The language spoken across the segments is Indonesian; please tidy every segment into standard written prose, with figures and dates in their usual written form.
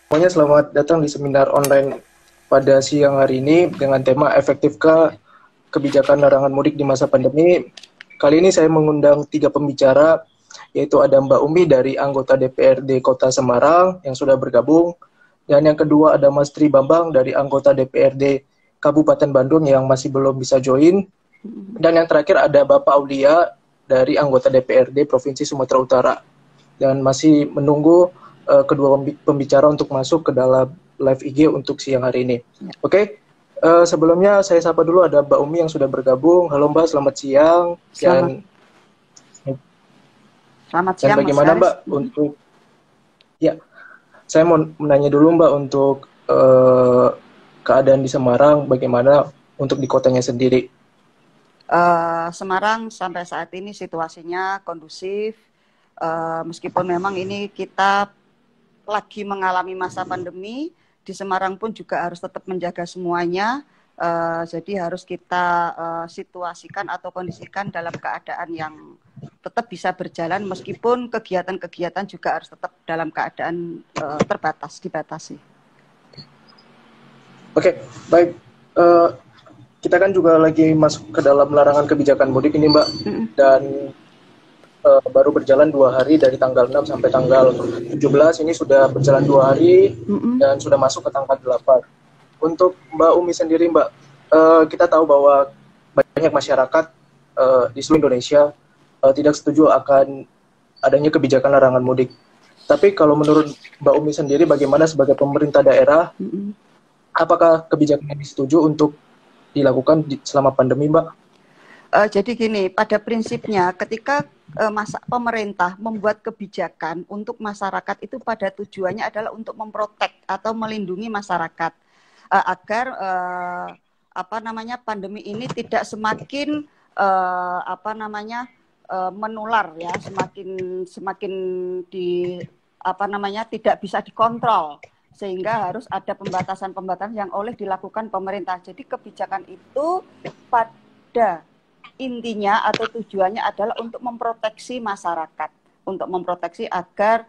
Semuanya selamat datang di seminar online pada siang hari ini dengan tema efektifkah kebijakan larangan mudik di masa pandemi. Kali ini saya mengundang 3 pembicara, yaitu ada Mbak Umi dari anggota DPRD Kota Semarang yang sudah bergabung, dan yang kedua ada Mas Tri Bambang dari anggota DPRD Kabupaten Bandung yang masih belum bisa join, dan yang terakhir ada Bapak Aulia dari anggota DPRD Provinsi Sumatera Utara. Dan masih menunggu kedua pembicara untuk masuk ke dalam live IG untuk siang hari ini. Ya. Oke, sebelumnya saya sapa dulu ada Mbak Umi yang sudah bergabung. Halo Mbak, selamat siang. Selamat Dan siang, bagaimana Mas Mbak untuk, ya, saya mau menanya dulu Mbak untuk keadaan di Semarang, bagaimana untuk di kotanya sendiri? Semarang sampai saat ini situasinya kondusif, meskipun memang ini kita lagi mengalami masa pandemi, di Semarang pun juga harus tetap menjaga semuanya, jadi harus kita situasikan atau kondisikan dalam keadaan yang tetap bisa berjalan, meskipun kegiatan-kegiatan juga harus tetap dalam keadaan dibatasi. Oke, baik. Kita kan juga lagi masuk ke dalam larangan kebijakan mudik ini Mbak, dan baru berjalan 2 hari dari tanggal 6 sampai tanggal 17, ini sudah berjalan 2 hari dan sudah masuk ke tanggal 8. Untuk Mbak Umi sendiri Mbak, kita tahu bahwa banyak masyarakat di seluruh Indonesia tidak setuju akan adanya kebijakan larangan mudik. Tapi kalau menurut Mbak Umi sendiri bagaimana sebagai pemerintah daerah, apakah kebijakan ini setuju untuk dilakukan selama pandemi Mbak? Jadi gini, pada prinsipnya ketika pemerintah membuat kebijakan untuk masyarakat itu pada tujuannya adalah untuk memprotek atau melindungi masyarakat agar pandemi ini tidak semakin menular ya, semakin tidak bisa dikontrol, sehingga harus ada pembatasan-pembatasan yang oleh dilakukan pemerintah. Jadi kebijakan itu pada intinya atau tujuannya adalah untuk memproteksi masyarakat, untuk memproteksi agar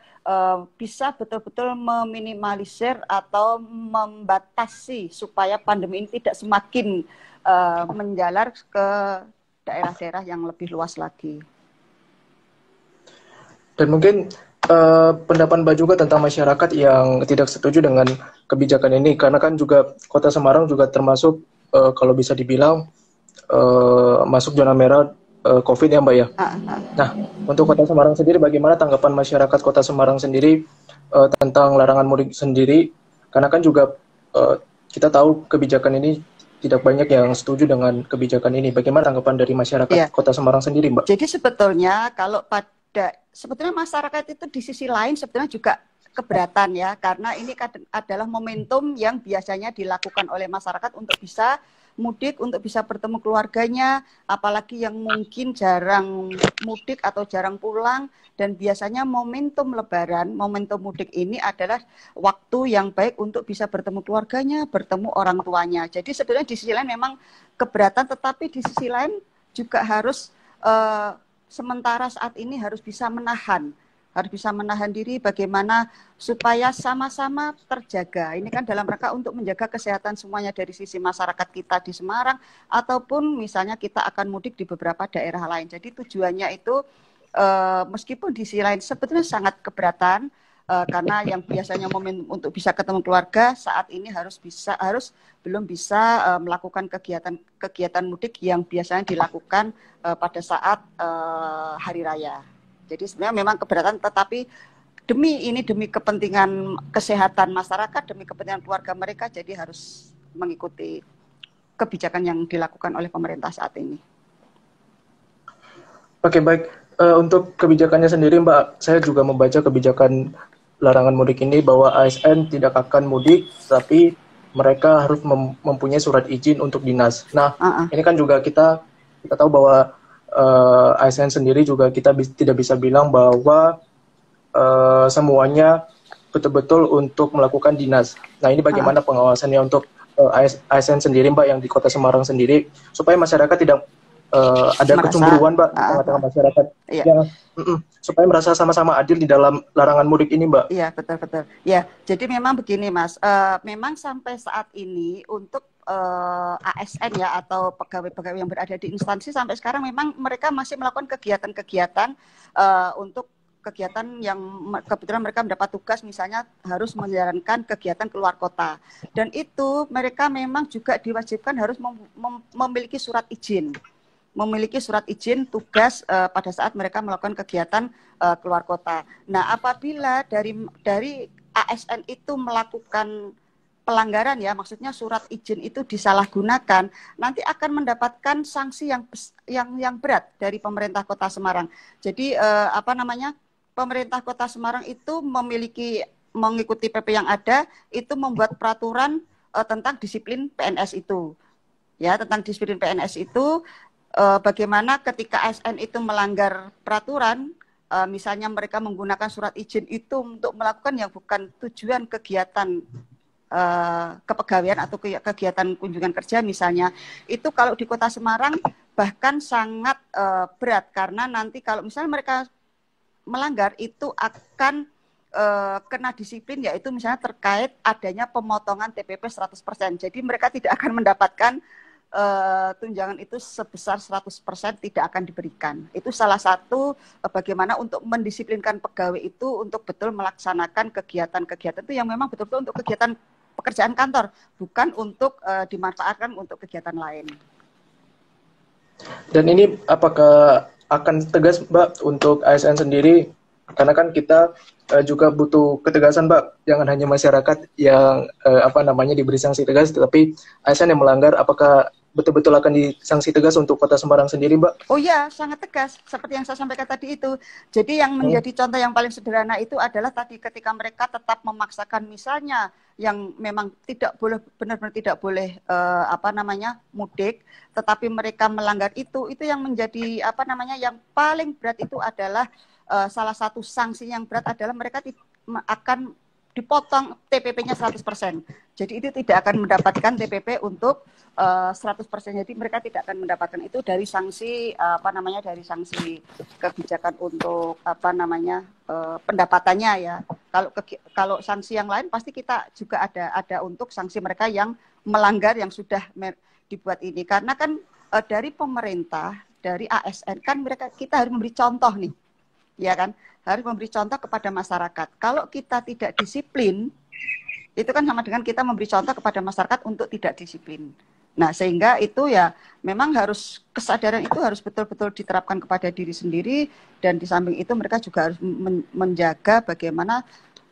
bisa betul-betul meminimalisir atau membatasi supaya pandemi ini tidak semakin menjalar ke daerah-daerah yang lebih luas lagi. Dan mungkin pendapat Mbak juga tentang masyarakat yang tidak setuju dengan kebijakan ini, karena kan juga Kota Semarang juga termasuk kalau bisa dibilang masuk zona merah COVID ya Mbak ya. Nah, untuk Kota Semarang sendiri bagaimana tanggapan masyarakat Kota Semarang sendiri tentang larangan mudik sendiri? Karena kan juga kita tahu kebijakan ini tidak banyak yang setuju dengan kebijakan ini. Bagaimana tanggapan dari masyarakat Kota Semarang sendiri Mbak? Jadi sebetulnya sebetulnya masyarakat itu di sisi lain sebetulnya juga keberatan ya, karena ini adalah momentum yang biasanya dilakukan oleh masyarakat untuk bisa mudik, untuk bisa bertemu keluarganya, apalagi yang mungkin jarang mudik atau jarang pulang, dan biasanya momentum Lebaran, momentum mudik ini adalah waktu yang baik untuk bisa bertemu keluarganya, bertemu orang tuanya. Jadi sebenarnya di sisi lain memang keberatan, tetapi di sisi lain juga harus sementara saat ini harus bisa menahan diri bagaimana supaya sama-sama terjaga. Ini kan dalam rangka untuk menjaga kesehatan semuanya dari sisi masyarakat kita di Semarang ataupun misalnya kita akan mudik di beberapa daerah lain. Jadi tujuannya itu meskipun di sisi lain sebetulnya sangat keberatan karena yang biasanya momen untuk bisa ketemu keluarga saat ini belum bisa melakukan kegiatan mudik yang biasanya dilakukan pada saat hari raya. Jadi sebenarnya memang keberatan, tetapi demi kepentingan kesehatan masyarakat, demi kepentingan keluarga mereka, jadi harus mengikuti kebijakan yang dilakukan oleh pemerintah saat ini. Oke, baik. Untuk kebijakannya sendiri Mbak, saya juga membaca kebijakan larangan mudik ini bahwa ASN tidak akan mudik, tapi mereka harus mempunyai surat izin untuk dinas. Nah, ini kan juga kita tahu bahwa ASN sendiri juga kita tidak bisa bilang bahwa semuanya betul-betul untuk melakukan dinas. Nah, ini bagaimana pengawasannya untuk ASN sendiri Mbak yang di Kota Semarang sendiri, supaya masyarakat tidak ada kecemburuan, Mbak, di tengah-tengah masyarakat. Iya. Yang supaya merasa sama-sama adil di dalam larangan mudik ini, Mbak. Iya, betul-betul. Ya, jadi memang begini, Mas. Memang sampai saat ini untuk ASN ya atau pegawai-pegawai yang berada di instansi sampai sekarang memang mereka masih melakukan kegiatan-kegiatan untuk kegiatan yang kebetulan mereka mendapat tugas misalnya harus menjalankan kegiatan keluar kota. Dan itu mereka memang juga diwajibkan harus memiliki surat izin. Memiliki surat izin tugas pada saat mereka melakukan kegiatan keluar kota. Nah, apabila dari ASN itu melakukan pelanggaran ya, maksudnya surat izin itu disalahgunakan, nanti akan mendapatkan sanksi yang berat dari pemerintah Kota Semarang. Jadi pemerintah Kota Semarang itu mengikuti PP yang ada, itu membuat peraturan tentang disiplin PNS itu. Ya, tentang disiplin PNS itu bagaimana ketika ASN itu melanggar peraturan, misalnya mereka menggunakan surat izin itu untuk melakukan yang bukan tujuan kegiatan kepegawaian atau kegiatan kunjungan kerja misalnya, itu kalau di Kota Semarang bahkan sangat berat karena nanti kalau misalnya mereka melanggar itu akan kena disiplin, yaitu misalnya terkait adanya pemotongan TPP 100%. Jadi mereka tidak akan mendapatkan tunjangan itu sebesar 100% tidak akan diberikan. Itu salah satu bagaimana untuk mendisiplinkan pegawai itu untuk betul melaksanakan kegiatan-kegiatan itu yang memang betul-betul untuk kegiatan pekerjaan kantor, bukan untuk dimanfaatkan untuk kegiatan lain. Dan ini apakah akan tegas, Mbak, untuk ASN sendiri? Karena kan kita juga butuh ketegasan, Mbak. Jangan hanya masyarakat yang diberi sanksi tegas, tetapi ASN yang melanggar, apakah betul-betul akan disanksi tegas untuk Kota Semarang sendiri, Mbak? Oh ya, sangat tegas. Seperti yang saya sampaikan tadi itu. Jadi yang menjadi contoh yang paling sederhana itu adalah tadi ketika mereka tetap memaksakan misalnya yang memang tidak boleh, benar-benar tidak boleh mudik, tetapi mereka melanggar itu yang menjadi yang paling berat itu adalah salah satu sanksi yang berat adalah mereka akan dipotong TPP-nya 100%. Jadi itu tidak akan mendapatkan TPP untuk 100%. Jadi mereka tidak akan mendapatkan itu dari sanksi dari sanksi kebijakan untuk pendapatannya ya. Kalau sanksi yang lain pasti kita juga ada untuk sanksi mereka yang melanggar yang sudah dibuat ini. Karena kan dari pemerintah, dari ASN kan kita harus memberi contoh nih. Ya kan, harus memberi contoh kepada masyarakat. Kalau kita tidak disiplin, itu kan sama dengan kita memberi contoh kepada masyarakat untuk tidak disiplin. Nah, sehingga itu ya memang harus kesadaran itu harus betul-betul diterapkan kepada diri sendiri, dan di samping itu mereka juga harus menjaga bagaimana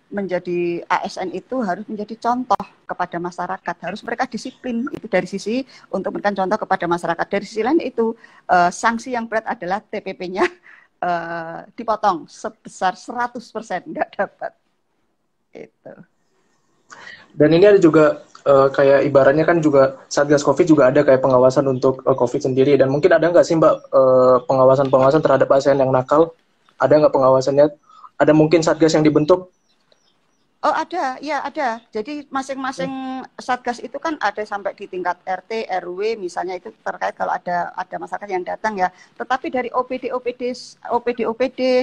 menjadi ASN itu harus menjadi contoh kepada masyarakat. Harus mereka disiplin, itu dari sisi untuk memberikan contoh kepada masyarakat. Dari sisi lain itu sanksi yang berat adalah TPP-nya dipotong sebesar 100% nggak dapat. Itu. Dan ini ada juga kayak ibaratnya kan juga Satgas COVID juga ada kayak pengawasan untuk COVID sendiri, dan mungkin ada nggak sih, Mbak, pengawasan terhadap ASN yang nakal? Ada nggak pengawasannya? Ada mungkin Satgas yang dibentuk? Oh ada, ya ada. Jadi masing-masing satgas itu kan ada sampai di tingkat RT, RW, misalnya itu terkait kalau ada masyarakat yang datang ya. Tetapi dari OPD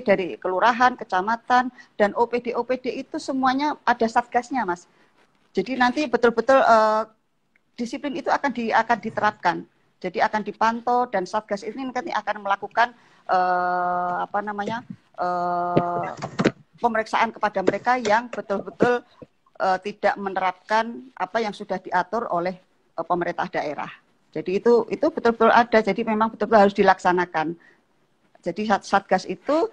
dari kelurahan, kecamatan, dan OPD itu semuanya ada satgasnya, Mas. Jadi nanti betul-betul disiplin itu akan diterapkan. Jadi akan dipantau dan satgas ini nanti akan melakukan pemeriksaan kepada mereka yang betul-betul tidak menerapkan apa yang sudah diatur oleh pemerintah daerah. Jadi itu betul-betul ada. Jadi memang betul-betul harus dilaksanakan. Jadi Satgas itu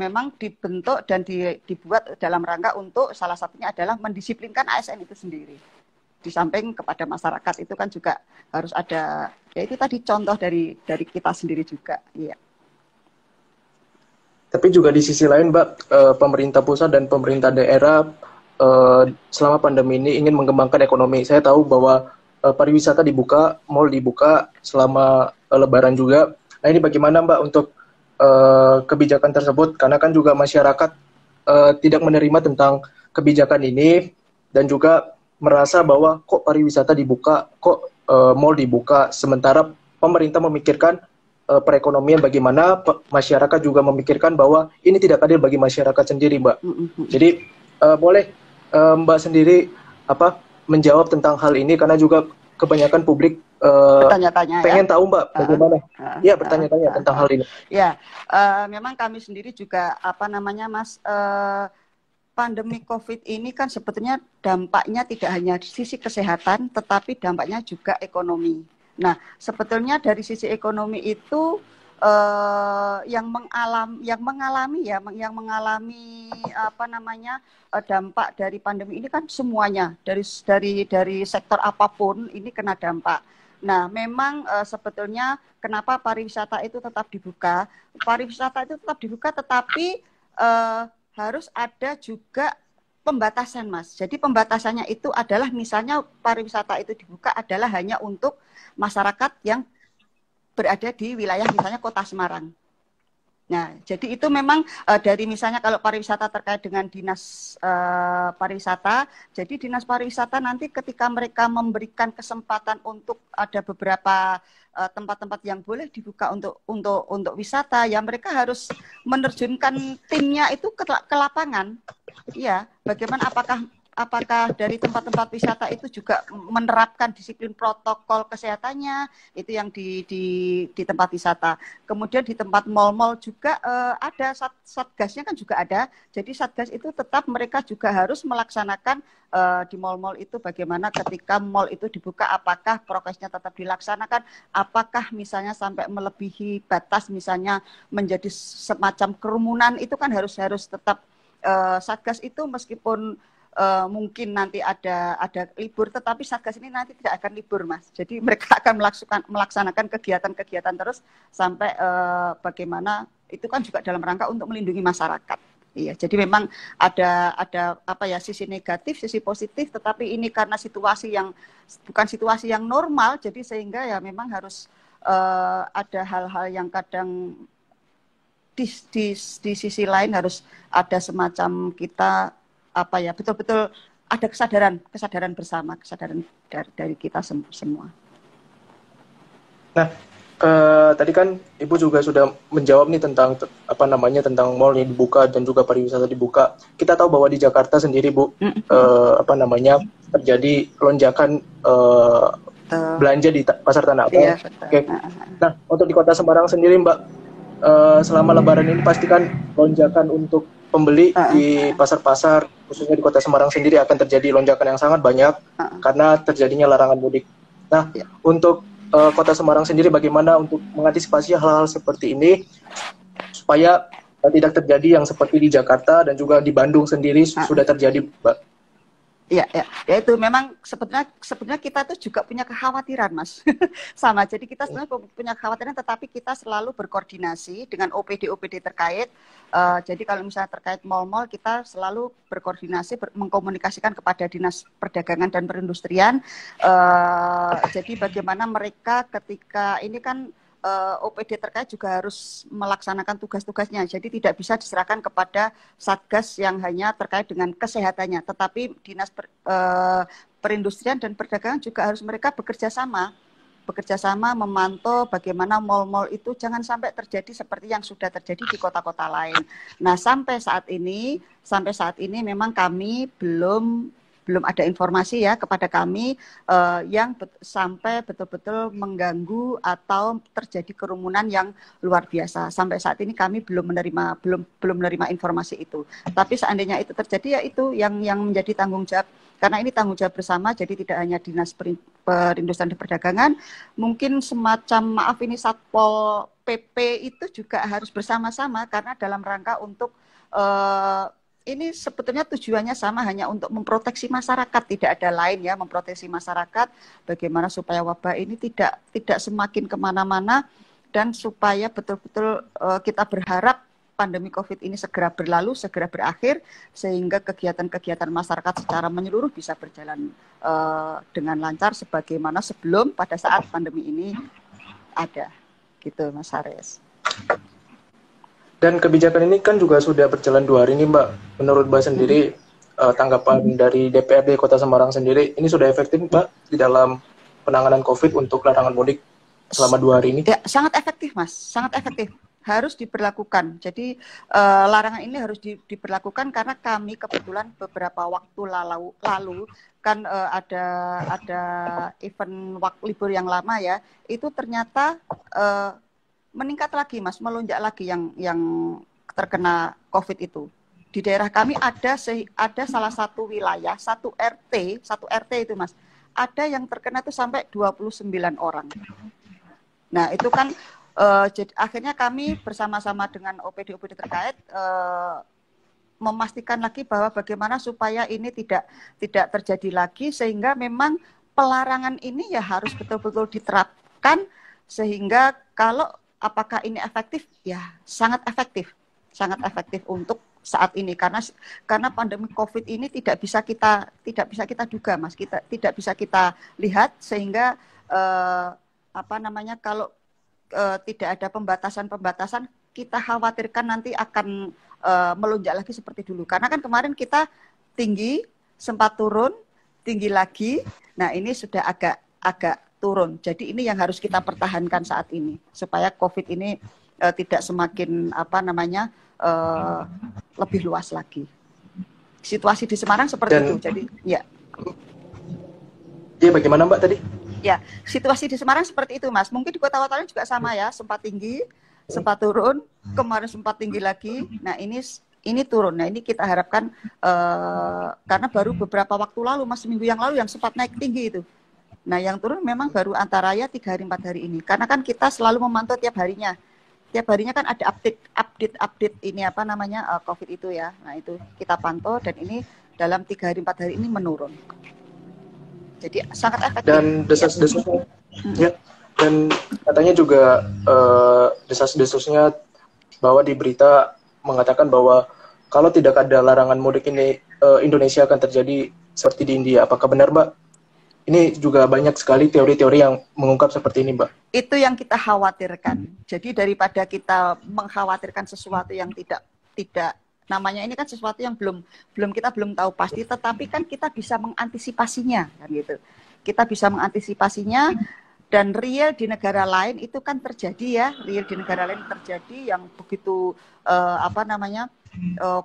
memang dibentuk dan dibuat dalam rangka untuk salah satunya adalah mendisiplinkan ASN itu sendiri. Di samping kepada masyarakat itu kan juga harus ada. Ya itu tadi contoh dari kita sendiri juga. Iya. Tapi juga di sisi lain, Mbak, pemerintah pusat dan pemerintah daerah selama pandemi ini ingin mengembangkan ekonomi. Saya tahu bahwa pariwisata dibuka, mal dibuka selama Lebaran juga. Nah ini bagaimana, Mbak, untuk kebijakan tersebut? Karena kan juga masyarakat tidak menerima tentang kebijakan ini dan juga merasa bahwa kok pariwisata dibuka, kok mal dibuka, sementara pemerintah memikirkan perekonomian, bagaimana masyarakat juga memikirkan bahwa ini tidak adil bagi masyarakat sendiri, Mbak. Jadi boleh Mbak sendiri menjawab tentang hal ini, karena juga kebanyakan publik bertanya-tanya pengen tahu, Mbak, bagaimana bertanya-tanya tentang hal ini. Ya, memang kami sendiri juga Mas, pandemi COVID ini kan sebetulnya dampaknya tidak hanya di sisi kesehatan, tetapi dampaknya juga ekonomi. Nah, sebetulnya dari sisi ekonomi itu yang mengalami dampak dari pandemi ini kan semuanya, dari sektor apapun ini kena dampak. Nah, memang sebetulnya kenapa pariwisata itu tetap dibuka? Pariwisata itu tetap dibuka, tetapi harus ada juga pembatasan, Mas. Jadi pembatasannya itu adalah misalnya pariwisata itu dibuka adalah hanya untuk masyarakat yang berada di wilayah misalnya Kota Semarang. Nah, jadi itu memang dari misalnya kalau pariwisata terkait dengan dinas pariwisata, jadi dinas pariwisata nanti ketika mereka memberikan kesempatan untuk ada beberapa tempat-tempat yang boleh dibuka untuk wisata, ya mereka harus menerjunkan timnya itu ke lapangan. Iya, bagaimana apakah dari tempat-tempat wisata itu juga menerapkan disiplin protokol kesehatannya, itu yang di tempat wisata. Kemudian di tempat mal-mal juga ada satgasnya kan juga ada. Jadi satgas itu tetap mereka juga harus melaksanakan di mal-mal itu bagaimana ketika mal itu dibuka, apakah prokesnya tetap dilaksanakan, apakah misalnya sampai melebihi batas misalnya menjadi semacam kerumunan, itu kan harus tetap satgas itu meskipun mungkin nanti ada libur, tetapi Satgas ini nanti tidak akan libur, Mas. Jadi mereka akan melaksanakan kegiatan-kegiatan terus sampai bagaimana itu kan juga dalam rangka untuk melindungi masyarakat. Iya, jadi memang ada sisi negatif, sisi positif, tetapi ini karena situasi yang bukan situasi yang normal, jadi sehingga ya memang harus ada hal-hal yang kadang di sisi lain harus ada semacam kita betul-betul ada kesadaran bersama, kesadaran dari kita semua. Nah, tadi kan Ibu juga sudah menjawab nih tentang tentang mall yang dibuka dan juga pariwisata dibuka. Kita tahu bahwa di Jakarta sendiri, Bu, terjadi lonjakan belanja di pasar Tanah Abang. Iya, Oke. Nah, untuk di Kota Semarang sendiri, Mbak, selama Lebaran ini pastikan lonjakan untuk pembeli di pasar-pasar, khususnya di Kota Semarang sendiri akan terjadi lonjakan yang sangat banyak karena terjadinya larangan mudik. Nah, untuk Kota Semarang sendiri bagaimana untuk mengantisipasi hal-hal seperti ini supaya tidak terjadi yang seperti di Jakarta dan juga di Bandung sendiri sudah terjadi, Mbak? Ya itu memang sebetulnya kita tuh juga punya kekhawatiran, Mas. Sama, jadi kita sebenarnya punya kekhawatiran, tetapi kita selalu berkoordinasi dengan OPD terkait. Jadi kalau misalnya terkait mal-mal, kita selalu berkoordinasi, mengkomunikasikan kepada Dinas Perdagangan dan Perindustrian. Jadi bagaimana mereka ketika ini kan OPD terkait juga harus melaksanakan tugas-tugasnya. Jadi tidak bisa diserahkan kepada Satgas yang hanya terkait dengan kesehatannya. Tetapi Dinas Perindustrian dan Perdagangan juga harus mereka bekerja sama memantau bagaimana mal-mal itu jangan sampai terjadi seperti yang sudah terjadi di kota-kota lain. Nah, sampai saat ini memang kami belum ada informasi ya kepada kami yang sampai betul-betul mengganggu atau terjadi kerumunan yang luar biasa. Sampai saat ini kami belum menerima informasi itu. Tapi seandainya itu terjadi, ya itu yang menjadi tanggung jawab, karena ini tanggung jawab bersama, jadi tidak hanya Dinas Perindustrian dan Perdagangan, mungkin semacam Satpol PP itu juga harus bersama-sama, karena dalam rangka untuk ini sebetulnya tujuannya sama, hanya untuk memproteksi masyarakat, tidak ada lain ya, memproteksi masyarakat bagaimana supaya wabah ini tidak semakin kemana-mana, dan supaya betul-betul kita berharap pandemi COVID ini segera berlalu, segera berakhir, sehingga kegiatan-kegiatan masyarakat secara menyeluruh bisa berjalan dengan lancar sebagaimana sebelum pada saat pandemi ini ada, gitu Mas Haris. Dan kebijakan ini kan juga sudah berjalan 2 hari ini, Mbak. Menurut Mbak sendiri, tanggapan dari DPRD Kota Semarang sendiri, ini sudah efektif, Mbak, di dalam penanganan COVID untuk larangan mudik? selama 2 hari ini? Ya, sangat efektif, Mas. Sangat efektif. Harus diberlakukan. Jadi larangan ini harus diberlakukan karena kami kebetulan beberapa waktu lalu kan ada event libur yang lama ya. Itu ternyata meningkat lagi, Mas, melonjak lagi yang terkena COVID itu. Di daerah kami ada salah satu wilayah, satu RT itu, Mas. Ada yang terkena itu sampai 29 orang. Nah, itu kan jadi akhirnya kami bersama-sama dengan OPD-OPD terkait memastikan lagi bahwa bagaimana supaya ini tidak terjadi lagi, sehingga memang pelarangan ini ya harus betul-betul diterapkan, sehingga kalau apakah ini efektif, ya sangat efektif untuk saat ini, karena pandemi COVID ini tidak bisa kita duga, Mas, kita tidak bisa kita lihat, sehingga kalau tidak ada pembatasan, kita khawatirkan nanti akan melonjak lagi seperti dulu. Karena kan kemarin kita tinggi, sempat turun, tinggi lagi. Nah, ini sudah agak turun. Jadi ini yang harus kita pertahankan saat ini supaya COVID ini tidak semakin lebih luas lagi. Situasi di Semarang seperti itu. Jadi ya. Iya, bagaimana Mbak tadi? Ya, situasi di Semarang seperti itu, Mas. Mungkin di kota-kota lain juga sama ya, sempat tinggi, sempat turun, kemarin sempat tinggi lagi. Nah, ini turun. Nah, ini kita harapkan karena baru beberapa waktu lalu, Mas, seminggu yang lalu yang sempat naik tinggi itu. Nah, yang turun memang baru antara 3 hari 4 hari ini. Karena kan kita selalu memantau tiap harinya. Tiap harinya kan ada update ini COVID itu ya. Nah, itu kita pantau dan ini dalam 3 hari 4 hari ini menurun. Jadi sangat efektif. Dan desas-desusnya, ya. Dan katanya juga desas-desusnya bahwa di berita mengatakan bahwa kalau tidak ada larangan mudik ini, Indonesia akan terjadi seperti di India. Apakah benar, Mbak? Ini juga banyak sekali teori-teori yang mengungkap seperti ini, Mbak. Itu yang kita khawatirkan. Jadi daripada kita mengkhawatirkan sesuatu yang tidak namanya ini kan sesuatu yang kita belum tahu pasti, tetapi kan kita bisa mengantisipasinya, kan gitu. Kita bisa mengantisipasinya, dan real di negara lain itu kan terjadi ya, real di negara lain terjadi yang begitu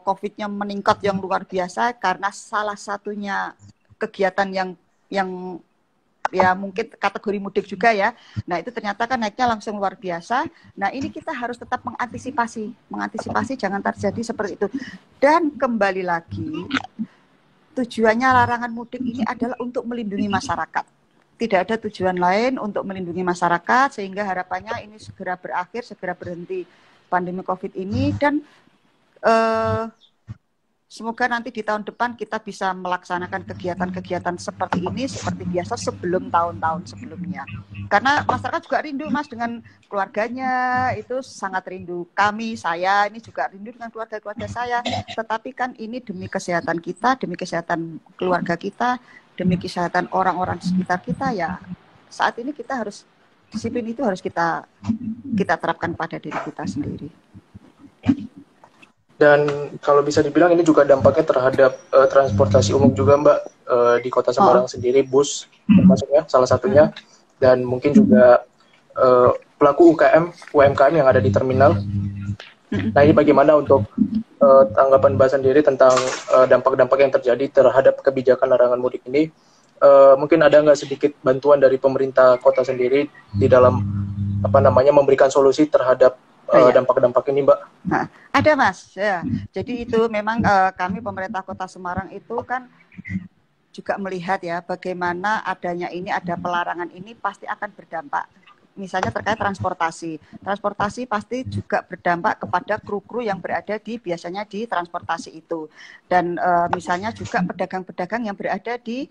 COVID-nya meningkat yang luar biasa karena salah satunya kegiatan yang ya mungkin kategori mudik juga ya. Nah, itu ternyata kan naiknya langsung luar biasa. Nah, ini kita harus tetap mengantisipasi jangan terjadi seperti itu. Dan kembali lagi, tujuannya larangan mudik ini adalah untuk melindungi masyarakat. Tidak ada tujuan lain untuk melindungi masyarakat, sehingga harapannya ini segera berakhir, segera berhenti pandemi COVID ini, dan semoga nanti di tahun depan kita bisa melaksanakan kegiatan-kegiatan seperti ini, seperti biasa sebelum tahun-tahun sebelumnya. Karena masyarakat juga rindu, Mas, dengan keluarganya, itu sangat rindu. Saya ini juga rindu dengan keluarga-keluarga saya. Tetapi kan ini demi kesehatan kita, demi kesehatan keluarga kita, demi kesehatan orang-orang sekitar kita, ya saat ini kita harus, disiplin itu harus kita terapkan pada diri kita sendiri. Dan kalau bisa dibilang ini juga dampaknya terhadap transportasi umum juga, Mbak, di Kota Semarang sendiri, bus termasuknya salah satunya, dan mungkin juga pelaku UMKM yang ada di terminal. Nah, ini bagaimana untuk tanggapan Mbak sendiri tentang dampak-dampak yang terjadi terhadap kebijakan larangan mudik ini? Mungkin ada nggak sedikit bantuan dari pemerintah kota sendiri di dalam memberikan solusi terhadap dampak-dampak ini, Mbak? Nah, ada, Mas. Ya. Jadi itu memang kami pemerintah Kota Semarang itu kan juga melihat ya bagaimana ada pelarangan ini pasti akan berdampak. Misalnya terkait transportasi. Transportasi pasti juga berdampak kepada kru-kru yang berada biasanya di transportasi itu. Dan misalnya juga pedagang-pedagang yang berada di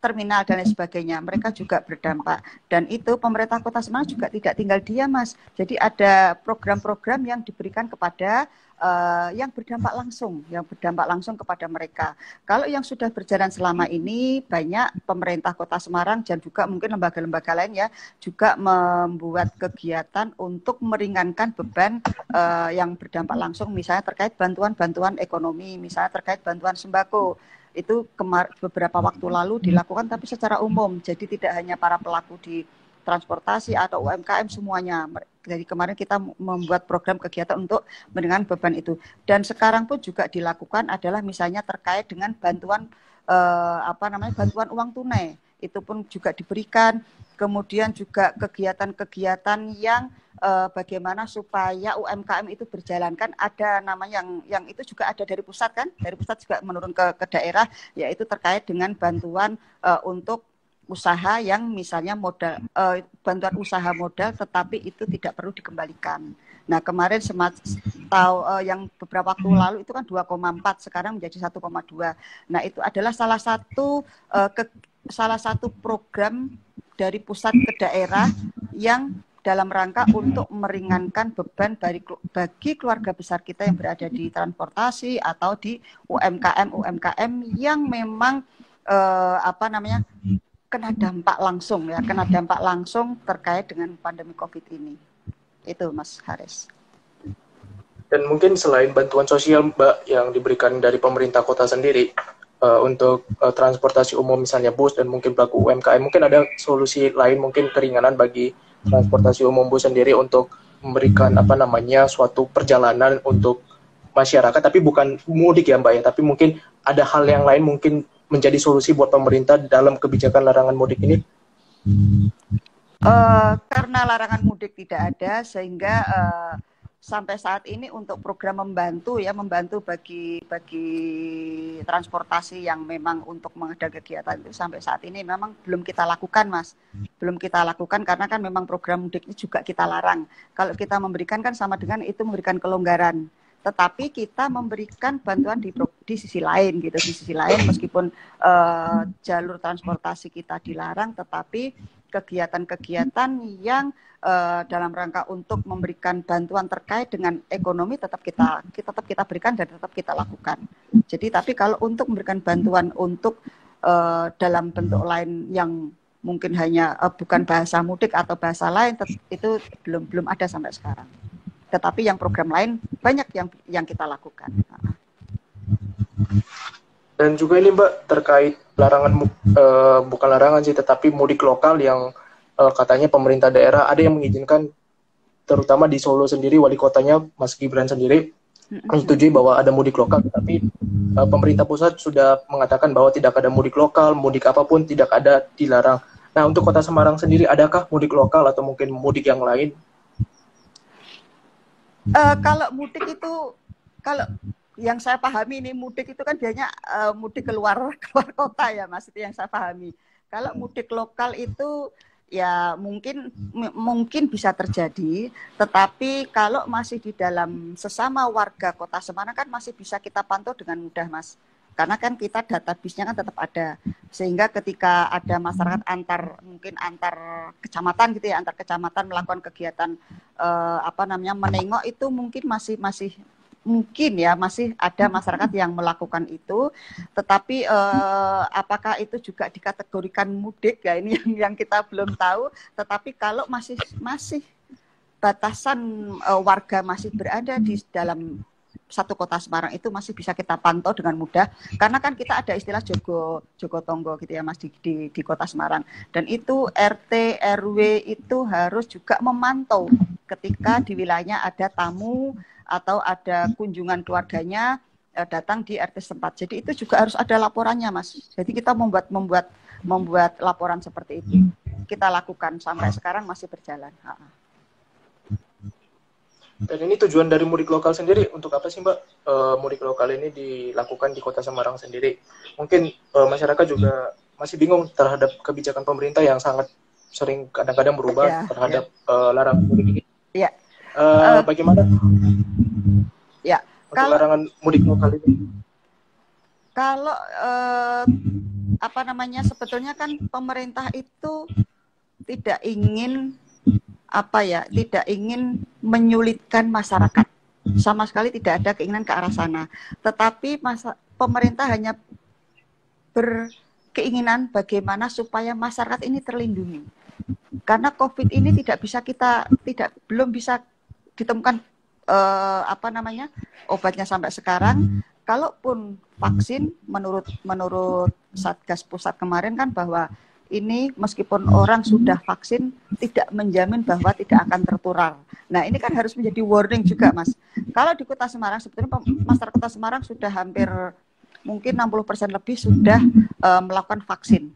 terminal dan lain sebagainya, mereka juga berdampak. Dan itu pemerintah Kota Semarang juga tidak tinggal diam, Mas. Jadi ada program-program yang diberikan kepada yang berdampak langsung kepada mereka. Kalau yang sudah berjalan selama ini, banyak pemerintah Kota Semarang dan juga mungkin lembaga-lembaga lain ya juga membuat kegiatan untuk meringankan beban yang berdampak langsung, misalnya terkait bantuan-bantuan ekonomi, misalnya terkait bantuan sembako. Itu beberapa waktu lalu dilakukan tapi secara umum. Jadi tidak hanya para pelaku di transportasi atau UMKM semuanya. Jadi kemarin kita membuat program kegiatan untuk meringankan beban itu. Dan sekarang pun juga dilakukan adalah misalnya terkait dengan bantuan bantuan uang tunai. Itu pun juga diberikan. Kemudian juga kegiatan-kegiatan yang bagaimana supaya UMKM itu berjalan, kan ada namanya yang itu juga ada dari pusat, kan dari pusat juga menurun ke daerah, yaitu terkait dengan bantuan untuk usaha yang misalnya modal bantuan usaha modal tetapi itu tidak perlu dikembalikan. Nah kemarin yang beberapa waktu lalu itu kan 2,4, sekarang menjadi 1,2. Nah itu adalah salah satu program dari pusat ke daerah yang dalam rangka untuk meringankan beban bagi keluarga besar kita yang berada di transportasi atau di UMKM yang memang kena dampak langsung terkait dengan pandemi COVID ini. Itu Mas Haris. Dan mungkin selain bantuan sosial Mbak yang diberikan dari pemerintah kota sendiri untuk transportasi umum misalnya bus dan mungkin pelaku UMKM, mungkin ada solusi lain, mungkin keringanan bagi transportasi umum bus sendiri untuk memberikan suatu perjalanan untuk masyarakat, tapi bukan mudik ya Mbak ya, tapi mungkin ada hal yang lain mungkin menjadi solusi buat pemerintah dalam kebijakan larangan mudik ini? Karena larangan mudik tidak ada, sehingga sampai saat ini untuk program membantu bagi transportasi yang memang untuk mengadakan kegiatan itu sampai saat ini memang belum kita lakukan, Mas. Belum kita lakukan karena kan memang program mudik ini juga kita larang. Kalau kita memberikan kan sama dengan itu memberikan kelonggaran. Tetapi kita memberikan bantuan di sisi lain gitu. Di sisi lain meskipun jalur transportasi kita dilarang, tetapi kegiatan-kegiatan yang dalam rangka untuk memberikan bantuan terkait dengan ekonomi tetap kita berikan dan tetap kita lakukan. Jadi tapi kalau untuk memberikan bantuan untuk dalam bentuk lain yang mungkin hanya bukan bahasa mudik atau bahasa lain, itu belum ada sampai sekarang. Tetapi yang program lain banyak yang kita lakukan. Dan juga ini Mbak terkait larangan, bukan larangan sih, tetapi mudik lokal yang katanya pemerintah daerah ada yang mengizinkan, terutama di Solo sendiri, wali kotanya Mas Gibran sendiri menyetujui bahwa ada mudik lokal, tetapi pemerintah pusat sudah mengatakan bahwa tidak ada mudik lokal, mudik apapun tidak ada, dilarang. Nah untuk kota Semarang sendiri, adakah mudik lokal atau mungkin mudik yang lain? Kalau mudik itu, kalau yang saya pahami ini mudik itu kan biasanya mudik keluar kota ya Mas, itu yang saya pahami. Kalau mudik lokal itu ya mungkin bisa terjadi, tetapi kalau masih di dalam sesama warga kota Semarang kan masih bisa kita pantau dengan mudah, Mas. Karena kan kita database-nya kan tetap ada, sehingga ketika ada masyarakat antar kecamatan gitu ya, antar kecamatan melakukan kegiatan menengok, itu mungkin masih ada masyarakat yang melakukan itu, tetapi apakah itu juga dikategorikan mudik ya, ini yang kita belum tahu. Tetapi kalau masih batasan warga masih berada di dalam satu kota Semarang, itu masih bisa kita pantau dengan mudah, karena kan kita ada istilah Jogo Tonggo gitu ya Mas di kota Semarang, dan itu RT RW itu harus juga memantau ketika di wilayahnya ada tamu atau ada kunjungan keluarganya datang di RT setempat. Jadi itu juga harus ada laporannya, Mas. Jadi kita membuat laporan seperti itu. Kita lakukan sampai sekarang masih berjalan. Dan ini tujuan dari mudik lokal sendiri untuk apa sih Mbak? Mudik lokal ini dilakukan di kota Semarang sendiri. Mungkin masyarakat juga masih bingung terhadap kebijakan pemerintah yang sangat sering kadang-kadang berubah terhadap larangan mudik ini. Ya. Bagaimana? Ya. Untuk larangan mudik lokal ini? Kalau sebetulnya kan pemerintah itu tidak ingin menyulitkan masyarakat. Sama sekali tidak ada keinginan ke arah sana. Tetapi pemerintah hanya berkeinginan bagaimana supaya masyarakat ini terlindungi. Karena COVID ini belum bisa ditemukan obatnya sampai sekarang. kalaupun vaksin, menurut Satgas Pusat kemarin kan bahwa ini meskipun orang sudah vaksin tidak menjamin bahwa tidak akan tertular. Nah ini kan harus menjadi warning juga, Mas. Kalau di Kota Semarang sebetulnya masyarakat Kota Semarang sudah hampir mungkin 60% lebih sudah melakukan vaksin.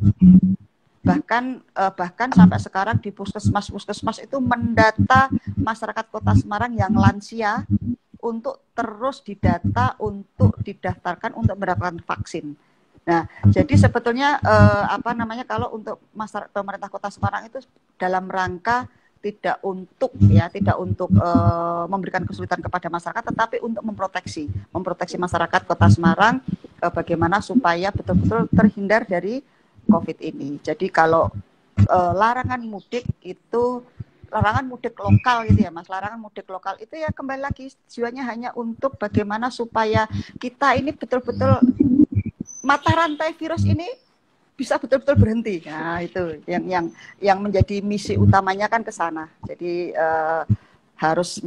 Bahkan sampai sekarang di puskesmas itu mendata masyarakat Kota Semarang yang lansia untuk terus didata untuk didaftarkan untuk mendapatkan vaksin. Nah, jadi sebetulnya kalau untuk pemerintah Kota Semarang itu dalam rangka tidak untuk memberikan kesulitan kepada masyarakat, tetapi untuk memproteksi masyarakat Kota Semarang bagaimana supaya betul-betul terhindar dari COVID ini. Jadi kalau larangan mudik lokal gitu ya Mas, larangan mudik lokal itu ya kembali lagi tujuannya hanya untuk bagaimana supaya kita ini betul-betul mata rantai virus ini bisa betul-betul berhenti. Nah itu yang menjadi misi utamanya kan ke sana. Jadi harus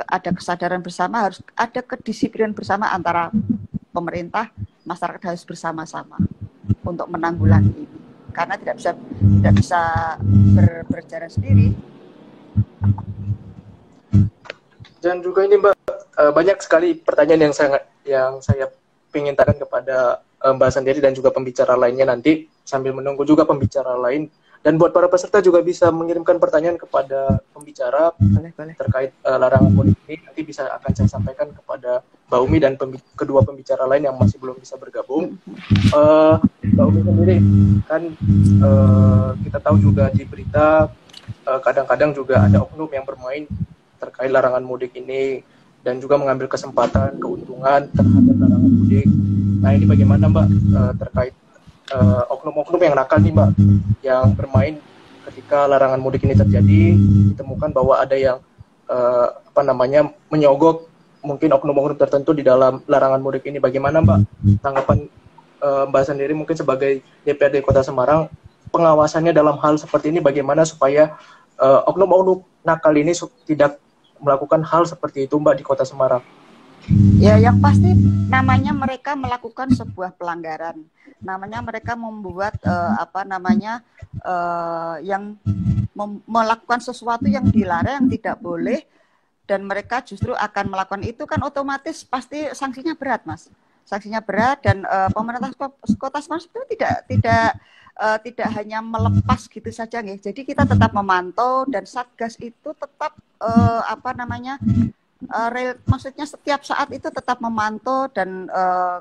ada kesadaran bersama, harus ada kedisiplinan bersama antara pemerintah, masyarakat harus bersama-sama untuk menanggulangi ini. Karena tidak bisa berjalan sendiri. Dan juga ini Mbak, banyak sekali pertanyaan yang saya ingin tanyakan kepada Mbak sendiri dan juga pembicara lainnya nanti, sambil menunggu juga pembicara lain. Dan buat para peserta juga bisa mengirimkan pertanyaan kepada pembicara terkait larangan mudik ini. Nanti akan saya sampaikan kepada Mbak Umi dan kedua pembicara lain yang masih belum bisa bergabung. Mbak Umi sendiri kan kita tahu juga di berita kadang-kadang juga ada oknum yang bermain terkait larangan mudik ini dan juga mengambil kesempatan, keuntungan terhadap larangan mudik. Nah ini bagaimana Mbak terkait oknum-oknum yang nakal nih Mbak, yang bermain ketika larangan mudik ini terjadi, ditemukan bahwa ada yang menyogok mungkin oknum-oknum tertentu di dalam larangan mudik ini. Bagaimana Mbak tanggapan Mbak sendiri mungkin sebagai DPRD Kota Semarang, pengawasannya dalam hal seperti ini bagaimana supaya oknum-oknum nakal ini tidak melakukan hal seperti itu Mbak di Kota Semarang? Ya, yang pasti namanya mereka melakukan sebuah pelanggaran. Namanya mereka membuat melakukan sesuatu yang dilarang, yang tidak boleh, dan mereka justru akan melakukan itu kan otomatis pasti sanksinya berat, Mas. Sanksinya berat dan pemerintah Kota Semarang sebenarnya tidak hanya melepas gitu saja, nih. Jadi kita tetap memantau dan Satgas itu tetap maksudnya setiap saat itu tetap memantau dan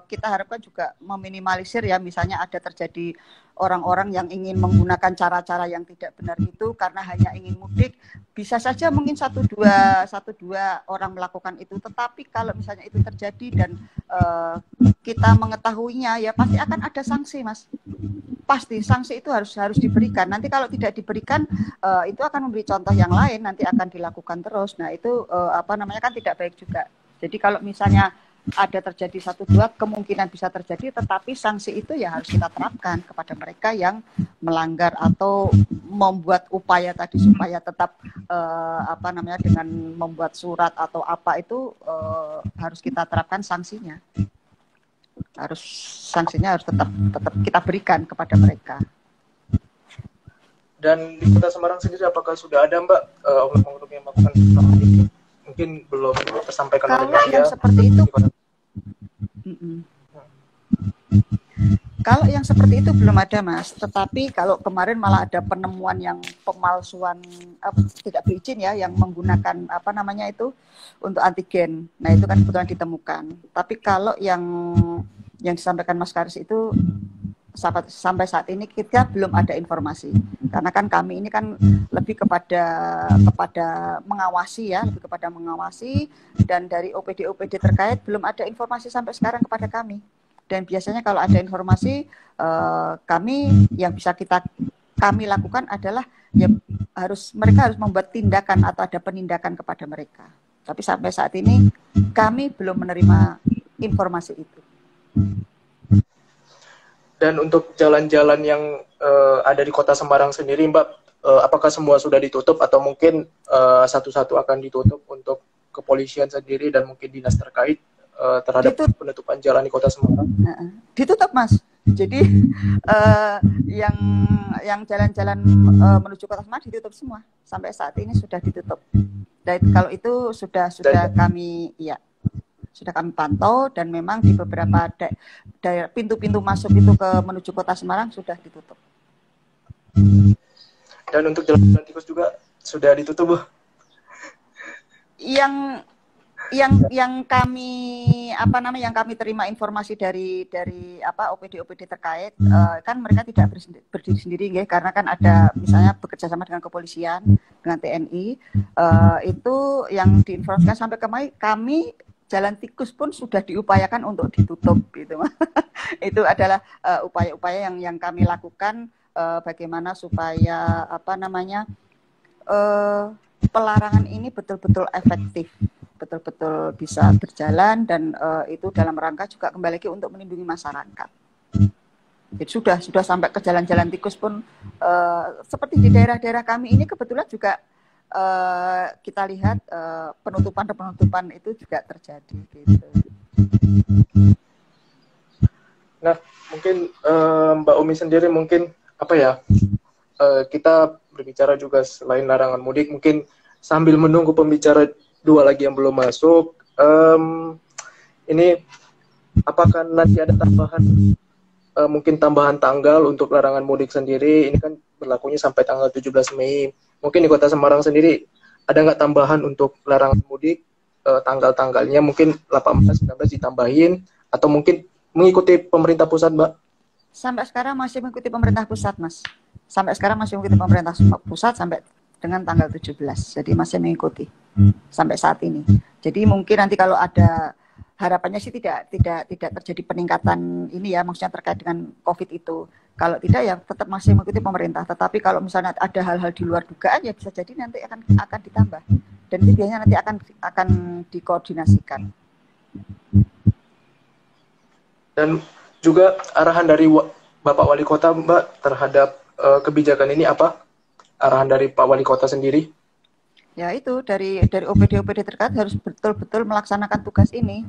kita harapkan juga meminimalisir ya, misalnya ada terjadi orang-orang yang ingin menggunakan cara-cara yang tidak benar itu karena hanya ingin mudik, bisa saja mungkin satu dua orang melakukan itu, tetapi kalau misalnya itu terjadi dan kita mengetahuinya ya pasti akan ada sanksi, Mas. Pasti sanksi itu harus diberikan. Nanti kalau tidak diberikan itu akan memberi contoh yang lain, nanti akan dilakukan terus. Nah itu kan tidak baik juga. Jadi kalau misalnya ada terjadi satu dua kemungkinan bisa terjadi, tetapi sanksi itu ya harus kita terapkan kepada mereka yang melanggar atau membuat upaya tadi supaya tetap dengan membuat surat atau apa itu harus kita terapkan sanksinya. Sanksinya harus tetap kita berikan kepada mereka. Dan di Kota Semarang sendiri apakah sudah ada Mbak oknum-oknum yang melakukan kesalahan ini? Mungkin belum tersampaikan oleh media. Yang seperti itu, kalau yang seperti itu belum ada, Mas. Tetapi kalau kemarin malah ada penemuan yang pemalsuan tidak berizin ya, yang menggunakan untuk antigen. Nah itu kan kebetulan ditemukan. Tapi kalau yang disampaikan Mas Karis itu sampai saat ini kita belum ada informasi, karena kan kami ini kan lebih kepada mengawasi ya, dan dari OPD terkait belum ada informasi sampai sekarang kepada kami. Dan biasanya kalau ada informasi kami yang bisa kami lakukan adalah ya mereka harus membuat tindakan atau ada penindakan kepada mereka. Tapi sampai saat ini kami belum menerima informasi itu. Dan untuk jalan-jalan yang ada di Kota Semarang sendiri, Mbak, apakah semua sudah ditutup atau mungkin satu-satu akan ditutup untuk kepolisian sendiri dan mungkin dinas terkait? terhadap Ditutup. penutupan jalan di Kota Semarang? Ditutup, Mas. Jadi yang jalan-jalan menuju Kota Semarang ditutup semua. Sampai saat ini sudah ditutup. Dan kalau itu sudah kami sudah kami pantau, dan memang di beberapa daerah pintu-pintu masuk itu menuju Kota Semarang sudah ditutup. Dan untuk jalan tikus juga sudah ditutup, Bu? Yang kami yang kami terima informasi dari OPD terkait, kan mereka tidak berdiri sendiri ya, karena kan ada misalnya bekerja sama dengan kepolisian, dengan TNI, itu yang diinformasikan sampai kami jalan tikus pun sudah diupayakan untuk ditutup gitu. Itu adalah upaya-upaya yang kami lakukan, bagaimana supaya pelarangan ini betul-betul efektif, betul-betul bisa berjalan, dan itu dalam rangka juga kembali lagi untuk melindungi masyarakat. Jadi sudah sampai ke jalan-jalan tikus pun, seperti di daerah-daerah kami ini kebetulan juga kita lihat penutupan itu juga terjadi gitu. Nah, mungkin Mbak Umi sendiri mungkin kita berbicara juga selain larangan mudik, mungkin sambil menunggu pembicara dua lagi yang belum masuk, ini apakah nanti ada tambahan, mungkin tambahan tanggal untuk larangan mudik sendiri? Ini kan berlakunya sampai tanggal 17 Mei. Mungkin di Kota Semarang sendiri ada nggak tambahan untuk larangan mudik, tanggal-tanggalnya mungkin 18, 19 ditambahin, atau mungkin mengikuti pemerintah pusat, Mbak? Sampai sekarang masih mengikuti pemerintah pusat, Mas. Sampai sekarang masih mengikuti pemerintah pusat sampai dengan tanggal 17. Jadi masih mengikuti sampai saat ini. Jadi mungkin nanti kalau ada, harapannya sih tidak terjadi peningkatan ini ya, maksudnya terkait dengan COVID itu. Kalau tidak ya tetap masih mengikuti pemerintah. Tetapi kalau misalnya ada hal-hal di luar dugaan ya bisa jadi nanti akan ditambah. Dan itu biasanya nanti akan dikoordinasikan. Dan juga arahan dari Bapak Wali Kota, Mbak, terhadap kebijakan ini apa? Arahan dari Pak Wali Kota sendiri? Ya itu dari OPD terkait harus betul-betul melaksanakan tugas ini,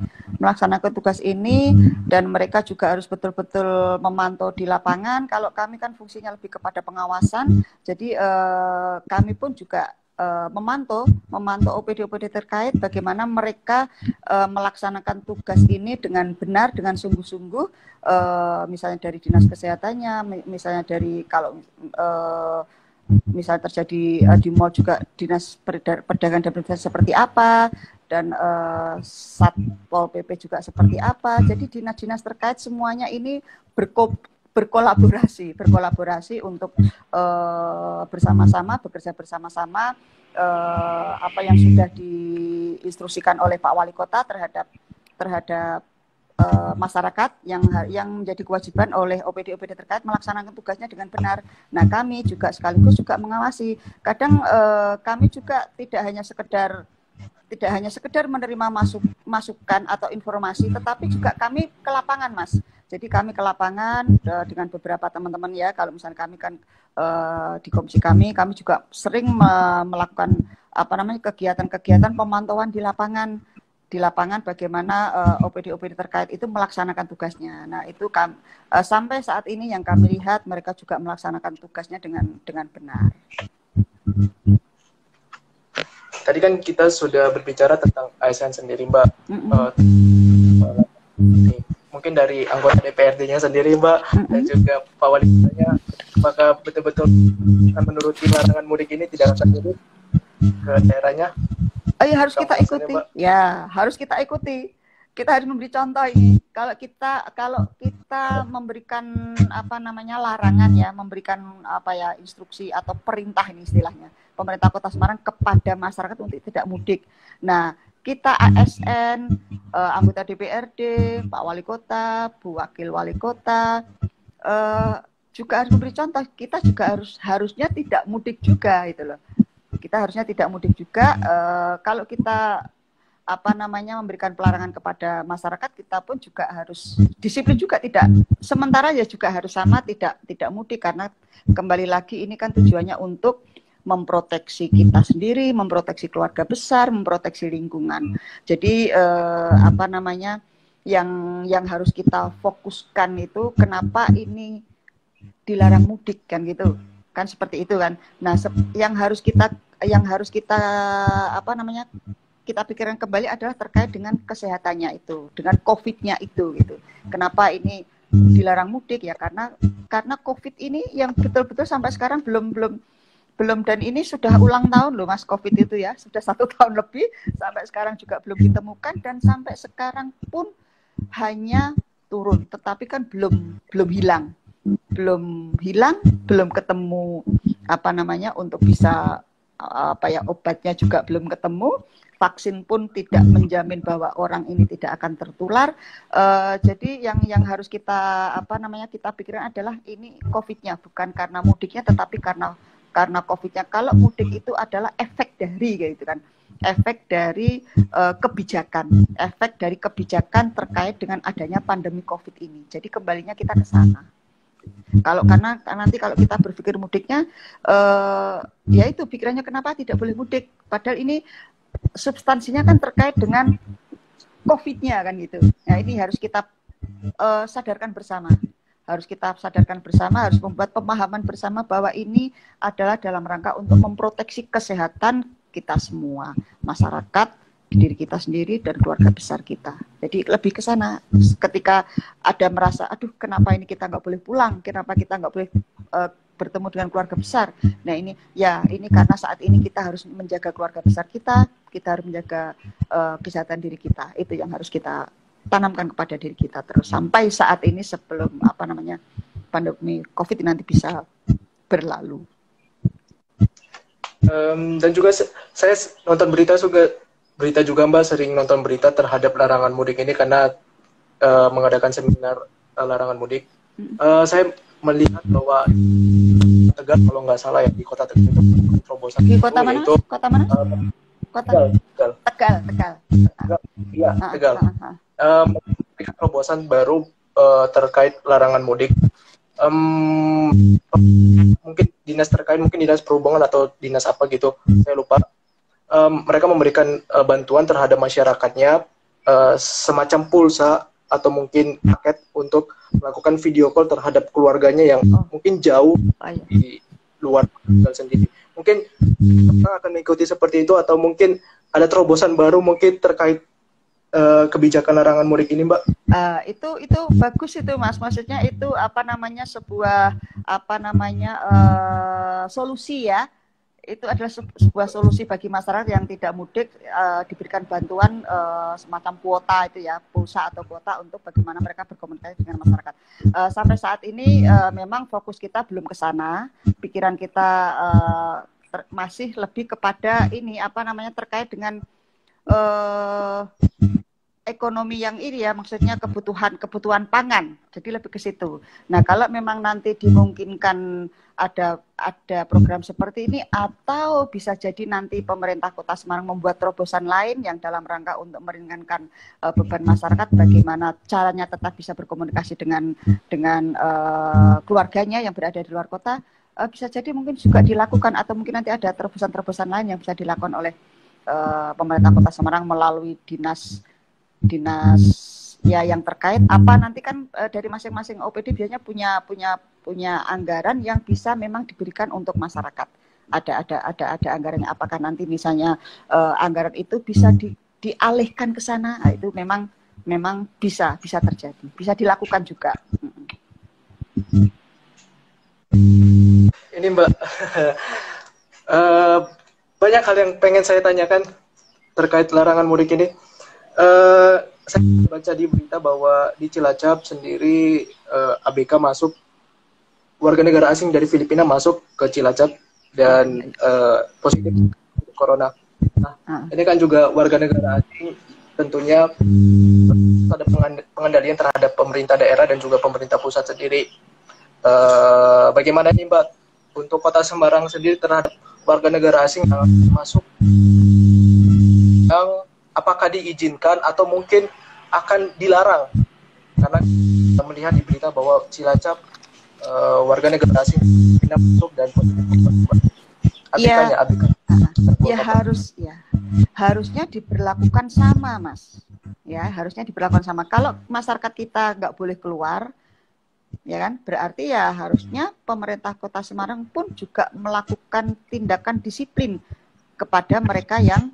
dan mereka juga harus betul-betul memantau di lapangan. Kalau kami kan fungsinya lebih kepada pengawasan, jadi kami pun juga memantau OPD terkait bagaimana mereka melaksanakan tugas ini dengan benar, dengan sungguh-sungguh, misalnya dari dinas kesehatannya, misalnya dari kalau misalnya terjadi di mall juga dinas perdagangan dan perindustrian seperti apa, dan Satpol PP juga seperti apa. Jadi dinas-dinas terkait semuanya ini berkolaborasi untuk bekerja bersama-sama, apa yang sudah diinstruksikan oleh Pak Wali Kota terhadap masyarakat yang menjadi kewajiban oleh OPD terkait melaksanakan tugasnya dengan benar. Nah, kami juga sekaligus juga mengawasi. Kadang kami juga tidak hanya sekedar menerima masukan atau informasi, tetapi juga kami ke lapangan, Mas. Jadi kami ke lapangan dengan beberapa teman-teman ya. Kalau misalnya kami kan di komisi kami juga sering melakukan kegiatan-kegiatan pemantauan di lapangan bagaimana OPD terkait itu melaksanakan tugasnya. Nah, itu sampai saat ini yang kami lihat mereka juga melaksanakan tugasnya dengan benar. Tadi kan kita sudah berbicara tentang ASN sendiri, Mbak. Mungkin dari anggota DPRD-nya sendiri, Mbak, dan juga Pak Wali Kotanya, apakah betul-betul akan menuruti larangan mudik ini, tidak akan turun ke daerahnya? Harus kita ikuti. Ya, harus kita ikuti. Kita harus memberi contoh ini. Kalau kita memberikan larangan ya, memberikan instruksi atau perintah ini istilahnya, pemerintah Kota Semarang kepada masyarakat untuk tidak mudik. Nah, kita ASN, anggota DPRD, Pak Wali Kota, Bu Wakil Wali Kota, juga harus memberi contoh. Kita juga harusnya tidak mudik juga, gitu loh. Kita harusnya tidak mudik juga. Kalau kita memberikan pelarangan kepada masyarakat, kita pun juga harus disiplin juga, tidak sementara ya juga harus sama tidak mudik, karena kembali lagi ini kan tujuannya untuk memproteksi kita sendiri, memproteksi keluarga besar, memproteksi lingkungan. Jadi apa namanya, yang harus kita fokuskan itu kenapa ini dilarang mudik kan gitu, kan seperti itu kan. Nah, yang harus kita apa namanya, kita pikirkan kembali adalah terkait dengan kesehatannya itu, dengan COVID-nya itu gitu. Kenapa ini dilarang mudik ya, karena COVID ini yang betul-betul sampai sekarang belum, dan ini sudah ulang tahun loh Mas, COVID itu ya, sudah 1 tahun lebih, sampai sekarang juga belum ditemukan, dan sampai sekarang pun hanya turun, tetapi kan belum hilang, belum ketemu apa namanya untuk bisa apa ya, obatnya juga belum ketemu, vaksin pun tidak menjamin bahwa orang ini tidak akan tertular. Jadi yang harus kita apa namanya, kita pikirkan adalah ini COVID-nya, bukan karena mudiknya, tetapi karena COVID-nya. Kalau mudik itu adalah efek dari gitu kan, efek dari kebijakan terkait dengan adanya pandemi COVID ini. Jadi kembalinya kita ke sana. Karena nanti kalau kita berpikir mudiknya, ya itu pikirannya kenapa tidak boleh mudik. Padahal ini substansinya kan terkait dengan COVID-nya kan gitu. Nah ini harus kita sadarkan bersama. Harus membuat pemahaman bersama bahwa ini adalah dalam rangka untuk memproteksi kesehatan kita semua, masyarakat, diri kita sendiri, dan keluarga besar kita. Jadi lebih ke sana. Ketika ada merasa, aduh kenapa ini kita nggak boleh pulang, kenapa kita nggak boleh bertemu dengan keluarga besar. Nah ini karena saat ini kita harus menjaga keluarga besar kita harus menjaga kesehatan diri kita. Itu yang harus kita tanamkan kepada diri kita terus sampai saat ini, sebelum apa namanya pandemi COVID nanti bisa berlalu. Dan juga saya nonton berita juga Mbak, sering nonton berita terhadap larangan mudik ini karena mengadakan seminar larangan mudik. Saya melihat bahwa Tegal, kalau nggak salah ya, di kota Tegal itu terobosan. Di kota mana? Kota mana? Tegal. Iya, Tegal. Memberikan terobosan baru terkait larangan mudik. Mungkin dinas terkait, mungkin dinas perhubungan atau dinas apa gitu, saya lupa. Mereka memberikan bantuan terhadap masyarakatnya, semacam pulsa atau mungkin paket untuk melakukan video call terhadap keluarganya yang mungkin jauh di luar Tegal sendiri. Mungkin kita akan mengikuti seperti itu, atau mungkin ada terobosan baru mungkin terkait kebijakan larangan mudik ini, Mbak. Itu bagus itu Mas, maksudnya itu apa namanya, sebuah apa namanya solusi ya. Itu adalah sebuah solusi bagi masyarakat yang tidak mudik, diberikan bantuan semacam kuota itu ya, pulsa atau kuota untuk bagaimana mereka berkomunikasi dengan masyarakat. Sampai saat ini memang fokus kita belum ke sana, pikiran kita masih lebih kepada ini apa namanya, terkait dengan ekonomi yang ini ya, maksudnya kebutuhan pangan. Jadi lebih ke situ. Nah, kalau memang nanti dimungkinkan ada program seperti ini, atau bisa jadi nanti pemerintah Kota Semarang membuat terobosan lain yang dalam rangka untuk meringankan beban masyarakat, bagaimana caranya tetap bisa berkomunikasi dengan keluarganya yang berada di luar kota, bisa jadi mungkin juga dilakukan, atau mungkin nanti ada terobosan-terobosan lain yang bisa dilakukan oleh pemerintah Kota Semarang melalui dinas ya yang terkait apa, nanti kan dari masing-masing OPD biasanya punya anggaran yang bisa memang diberikan untuk masyarakat. Ada anggarannya, apakah nanti misalnya anggaran itu bisa dialihkan ke sana. Nah, itu memang bisa terjadi, bisa dilakukan juga. Ini Mbak, banyak hal yang pengen saya tanyakan terkait larangan mudik ini. Saya baca di berita bahwa di Cilacap sendiri ABK masuk, warga negara asing dari Filipina masuk ke Cilacap dan positif corona. Nah, ini kan juga warga negara asing, tentunya ada pengendalian terhadap pemerintah daerah dan juga pemerintah pusat sendiri. Bagaimana nih Mbak untuk Kota Semarang sendiri terhadap warga negara asing yang masuk, yang apakah diizinkan atau mungkin akan dilarang? Karena kita melihat di berita bahwa Cilacap warga negara asing pindah masuk dan positif. Iya, ABK. ya harusnya diberlakukan sama, Mas. Ya, harusnya diberlakukan sama. Kalau masyarakat kita nggak boleh keluar, ya kan, berarti ya harusnya pemerintah Kota Semarang pun juga melakukan tindakan disiplin kepada mereka yang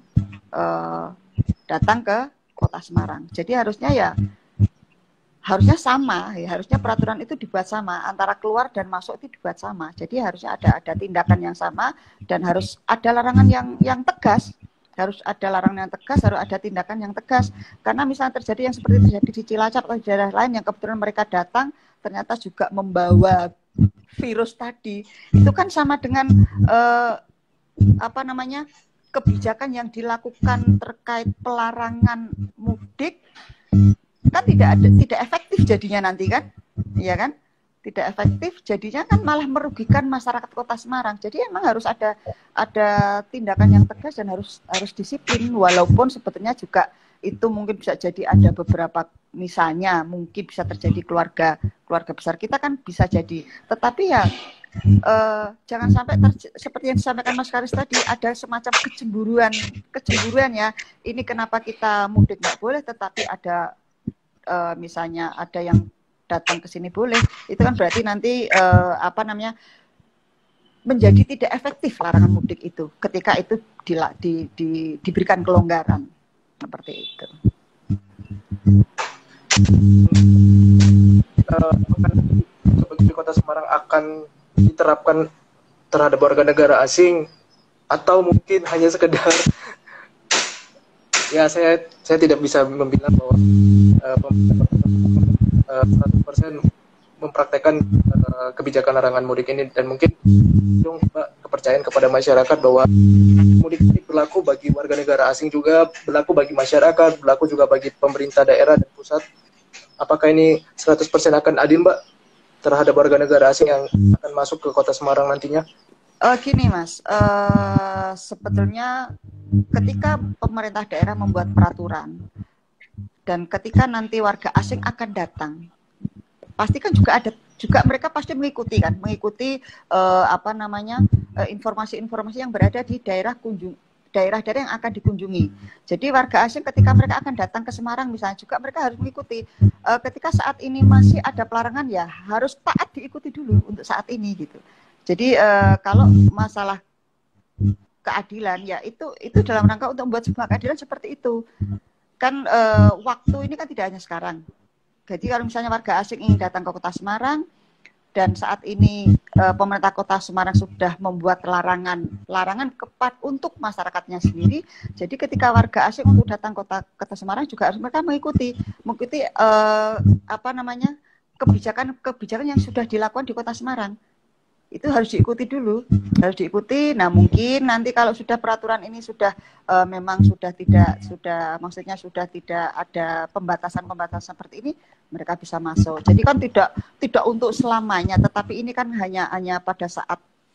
datang ke Kota Semarang. Jadi harusnya sama, ya harusnya peraturan itu dibuat sama, antara keluar dan masuk itu dibuat sama. Jadi harusnya ada tindakan yang sama dan harus ada larangan yang tegas. Harus ada larangan yang tegas, harus ada tindakan yang tegas. Karena misalnya terjadi yang seperti terjadi di Cilacap atau di daerah lain yang kebetulan mereka datang ternyata juga membawa virus tadi, itu kan sama dengan kebijakan yang dilakukan terkait pelarangan mudik kan tidak efektif jadinya nanti kan, ya kan? Tidak efektif jadinya kan malah merugikan masyarakat Kota Semarang. Jadi emang harus ada tindakan yang tegas dan harus disiplin, walaupun sebetulnya juga itu mungkin bisa jadi ada beberapa, misalnya mungkin bisa terjadi keluarga besar kita kan bisa jadi, tetapi ya jangan sampai seperti yang disampaikan Mas Karis tadi, ada semacam kecemburuan ya. Ini kenapa kita mudik nggak boleh, tetapi ada misalnya ada yang datang ke sini boleh, itu kan berarti nanti menjadi tidak efektif larangan mudik itu ketika itu diberikan kelonggaran seperti itu. Di Kota Semarang akan diterapkan terhadap warga negara asing atau mungkin hanya sekedar ya saya tidak bisa membilang bahwa 100% mempraktekkan kebijakan larangan mudik ini, dan mungkin kepercayaan kepada masyarakat bahwa mudik ini berlaku bagi warga negara asing juga, berlaku bagi masyarakat, berlaku juga bagi pemerintah daerah dan pusat. Apakah ini 100% akan adil, Mbak, terhadap warga negara asing yang akan masuk ke Kota Semarang nantinya? Gini Mas, sebetulnya ketika pemerintah daerah membuat peraturan dan ketika nanti warga asing akan datang, pasti kan juga mereka pasti mengikuti informasi-informasi yang berada di daerah-daerah yang akan dikunjungi. Jadi warga asing ketika mereka akan datang ke Semarang misalnya juga mereka harus mengikuti. Ketika saat ini masih ada pelarangan ya harus taat diikuti dulu untuk saat ini gitu. Jadi kalau masalah keadilan ya itu dalam rangka untuk membuat sebuah keadilan seperti itu. Kan waktu ini kan tidak hanya sekarang. Jadi kalau misalnya warga asing ingin datang ke Kota Semarang dan saat ini pemerintah Kota Semarang sudah membuat larangan ketat untuk masyarakatnya sendiri. Jadi ketika warga asing untuk datang ke Kota Semarang juga harus mereka mengikuti kebijakan yang sudah dilakukan di Kota Semarang. Itu harus diikuti dulu, harus diikuti. Nah mungkin nanti kalau sudah peraturan ini sudah maksudnya sudah tidak ada pembatasan seperti ini, mereka bisa masuk. Jadi kan tidak untuk selamanya, tetapi ini kan hanya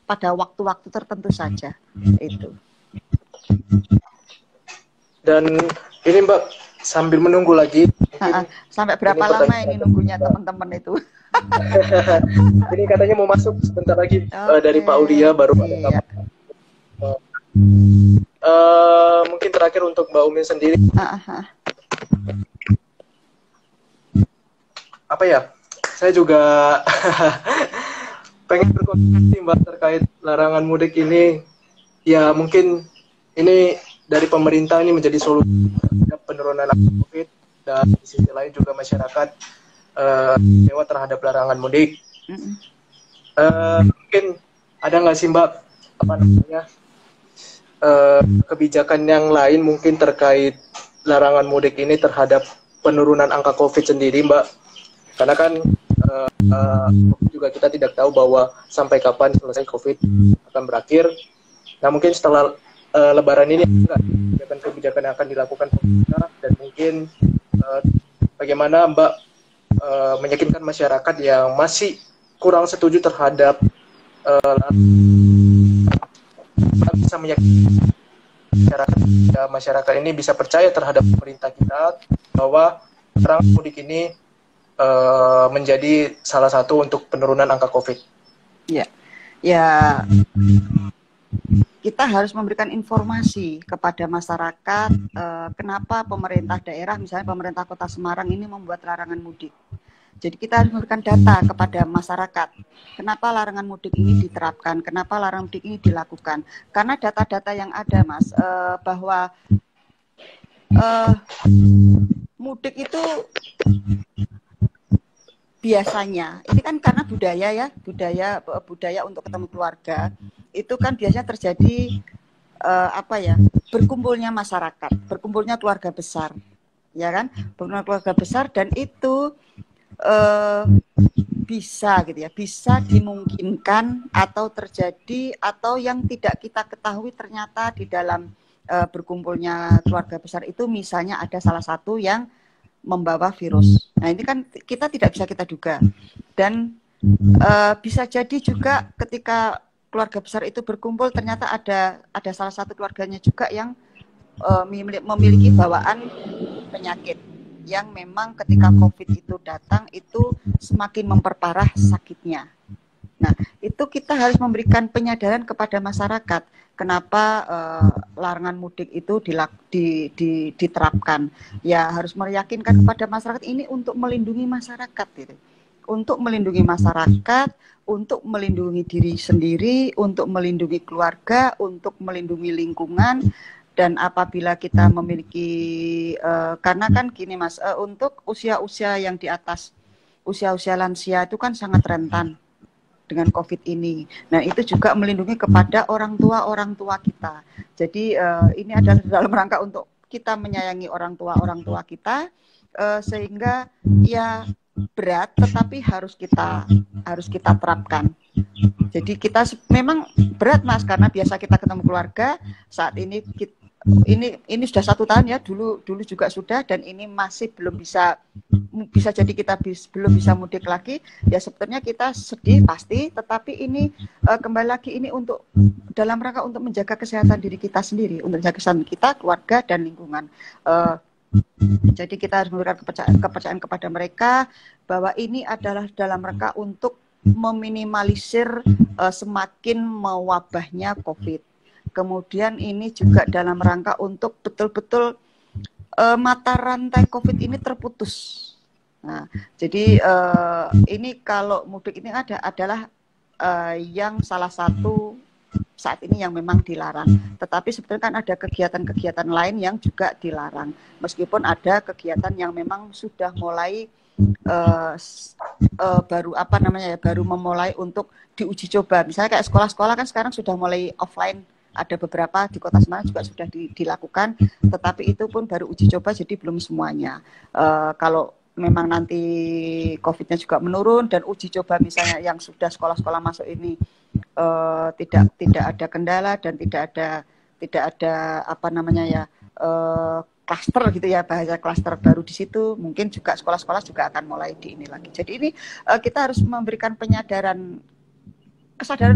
pada waktu-waktu tertentu saja itu. Dan ini Mbak, sambil menunggu lagi. Sampai berapa lama ini nunggunya teman-teman itu? Ini katanya mau masuk sebentar lagi. Dari Pak Ulia baru ada. Mungkin terakhir untuk Mbak Umi sendiri. Apa ya? Saya juga pengen berkomentar Mbak terkait larangan mudik ini. Ya mungkin ini dari pemerintah ini menjadi solusi penurunan COVID, dan di sisi lain juga masyarakat kecewa terhadap larangan mudik. Mungkin ada nggak sih Mbak kebijakan yang lain mungkin terkait larangan mudik ini terhadap penurunan angka COVID sendiri, Mbak? Karena kan juga kita tidak tahu bahwa sampai kapan selesai COVID akan berakhir. Nah mungkin setelah Lebaran ini kebijakan yang akan dilakukan pemerintah, dan mungkin bagaimana Mbak meyakinkan masyarakat yang masih kurang setuju terhadap bisa meyakinkan masyarakat ini bisa percaya terhadap pemerintah kita bahwa larangan mudik ini menjadi salah satu untuk penurunan angka COVID. Ya. kita harus memberikan informasi kepada masyarakat kenapa pemerintah daerah, misalnya pemerintah Kota Semarang ini membuat larangan mudik. Jadi kita harus memberikan data kepada masyarakat. Kenapa larangan mudik ini diterapkan? Kenapa larangan mudik ini dilakukan? Karena data-data yang ada, Mas, bahwa mudik itu biasanya, ini kan karena budaya ya, budaya untuk ketemu keluarga, itu kan biasanya terjadi berkumpulnya masyarakat, berkumpulnya keluarga besar, ya kan, berkumpulnya keluarga besar, dan itu bisa gitu ya, bisa dimungkinkan atau terjadi atau yang tidak kita ketahui ternyata di dalam berkumpulnya keluarga besar itu misalnya ada salah satu yang membawa virus. Nah ini kan kita tidak bisa kita duga, dan bisa jadi juga ketika keluarga besar itu berkumpul ternyata ada salah satu keluarganya juga yang memiliki bawaan penyakit yang memang ketika COVID itu datang itu semakin memperparah sakitnya. Nah, itu kita harus memberikan penyadaran kepada masyarakat. Kenapa larangan mudik itu diterapkan? Ya harus meyakinkan kepada masyarakat ini untuk melindungi masyarakat, gitu. Untuk melindungi masyarakat, untuk melindungi diri sendiri, untuk melindungi keluarga, untuk melindungi lingkungan. Dan apabila kita memiliki, karena kan gini Mas, untuk usia-usia yang di atas, usia-usia lansia itu kan sangat rentan dengan COVID ini. Nah itu juga melindungi kepada orang tua kita. Jadi ini adalah dalam rangka untuk kita menyayangi orang tua kita, sehingga ya berat tetapi harus kita terapkan. Jadi kita memang berat Mas, karena biasa kita ketemu keluarga, saat ini ini sudah 1 tahun ya, dulu juga sudah, dan ini masih belum bisa jadi kita belum bisa mudik lagi. Ya sebetulnya kita sedih pasti, tetapi ini kembali lagi ini untuk dalam rangka untuk menjaga kesehatan diri kita sendiri, untuk menjaga kesehatan kita, keluarga dan lingkungan. Jadi kita harus memberikan kepercayaan kepada mereka bahwa ini adalah dalam rangka untuk meminimalisir semakin mewabahnya COVID. Kemudian ini juga dalam rangka untuk betul-betul mata rantai COVID ini terputus. Nah, jadi ini kalau mudik ini adalah yang salah satu saat ini yang memang dilarang. Tetapi sebetulnya kan ada kegiatan-kegiatan lain yang juga dilarang. Meskipun ada kegiatan yang memang sudah mulai baru memulai untuk diuji coba. Misalnya kayak sekolah-sekolah kan sekarang sudah mulai offline. Ada beberapa di Kota Semarang juga sudah dilakukan, tetapi itu pun baru uji coba, jadi belum semuanya. Kalau memang nanti COVID-nya juga menurun dan uji coba misalnya yang sudah sekolah-sekolah masuk ini tidak ada kendala dan tidak ada klaster gitu ya, bahasa klaster baru di situ, mungkin juga sekolah-sekolah juga akan mulai di ini lagi. Jadi ini kita harus memberikan kesadaran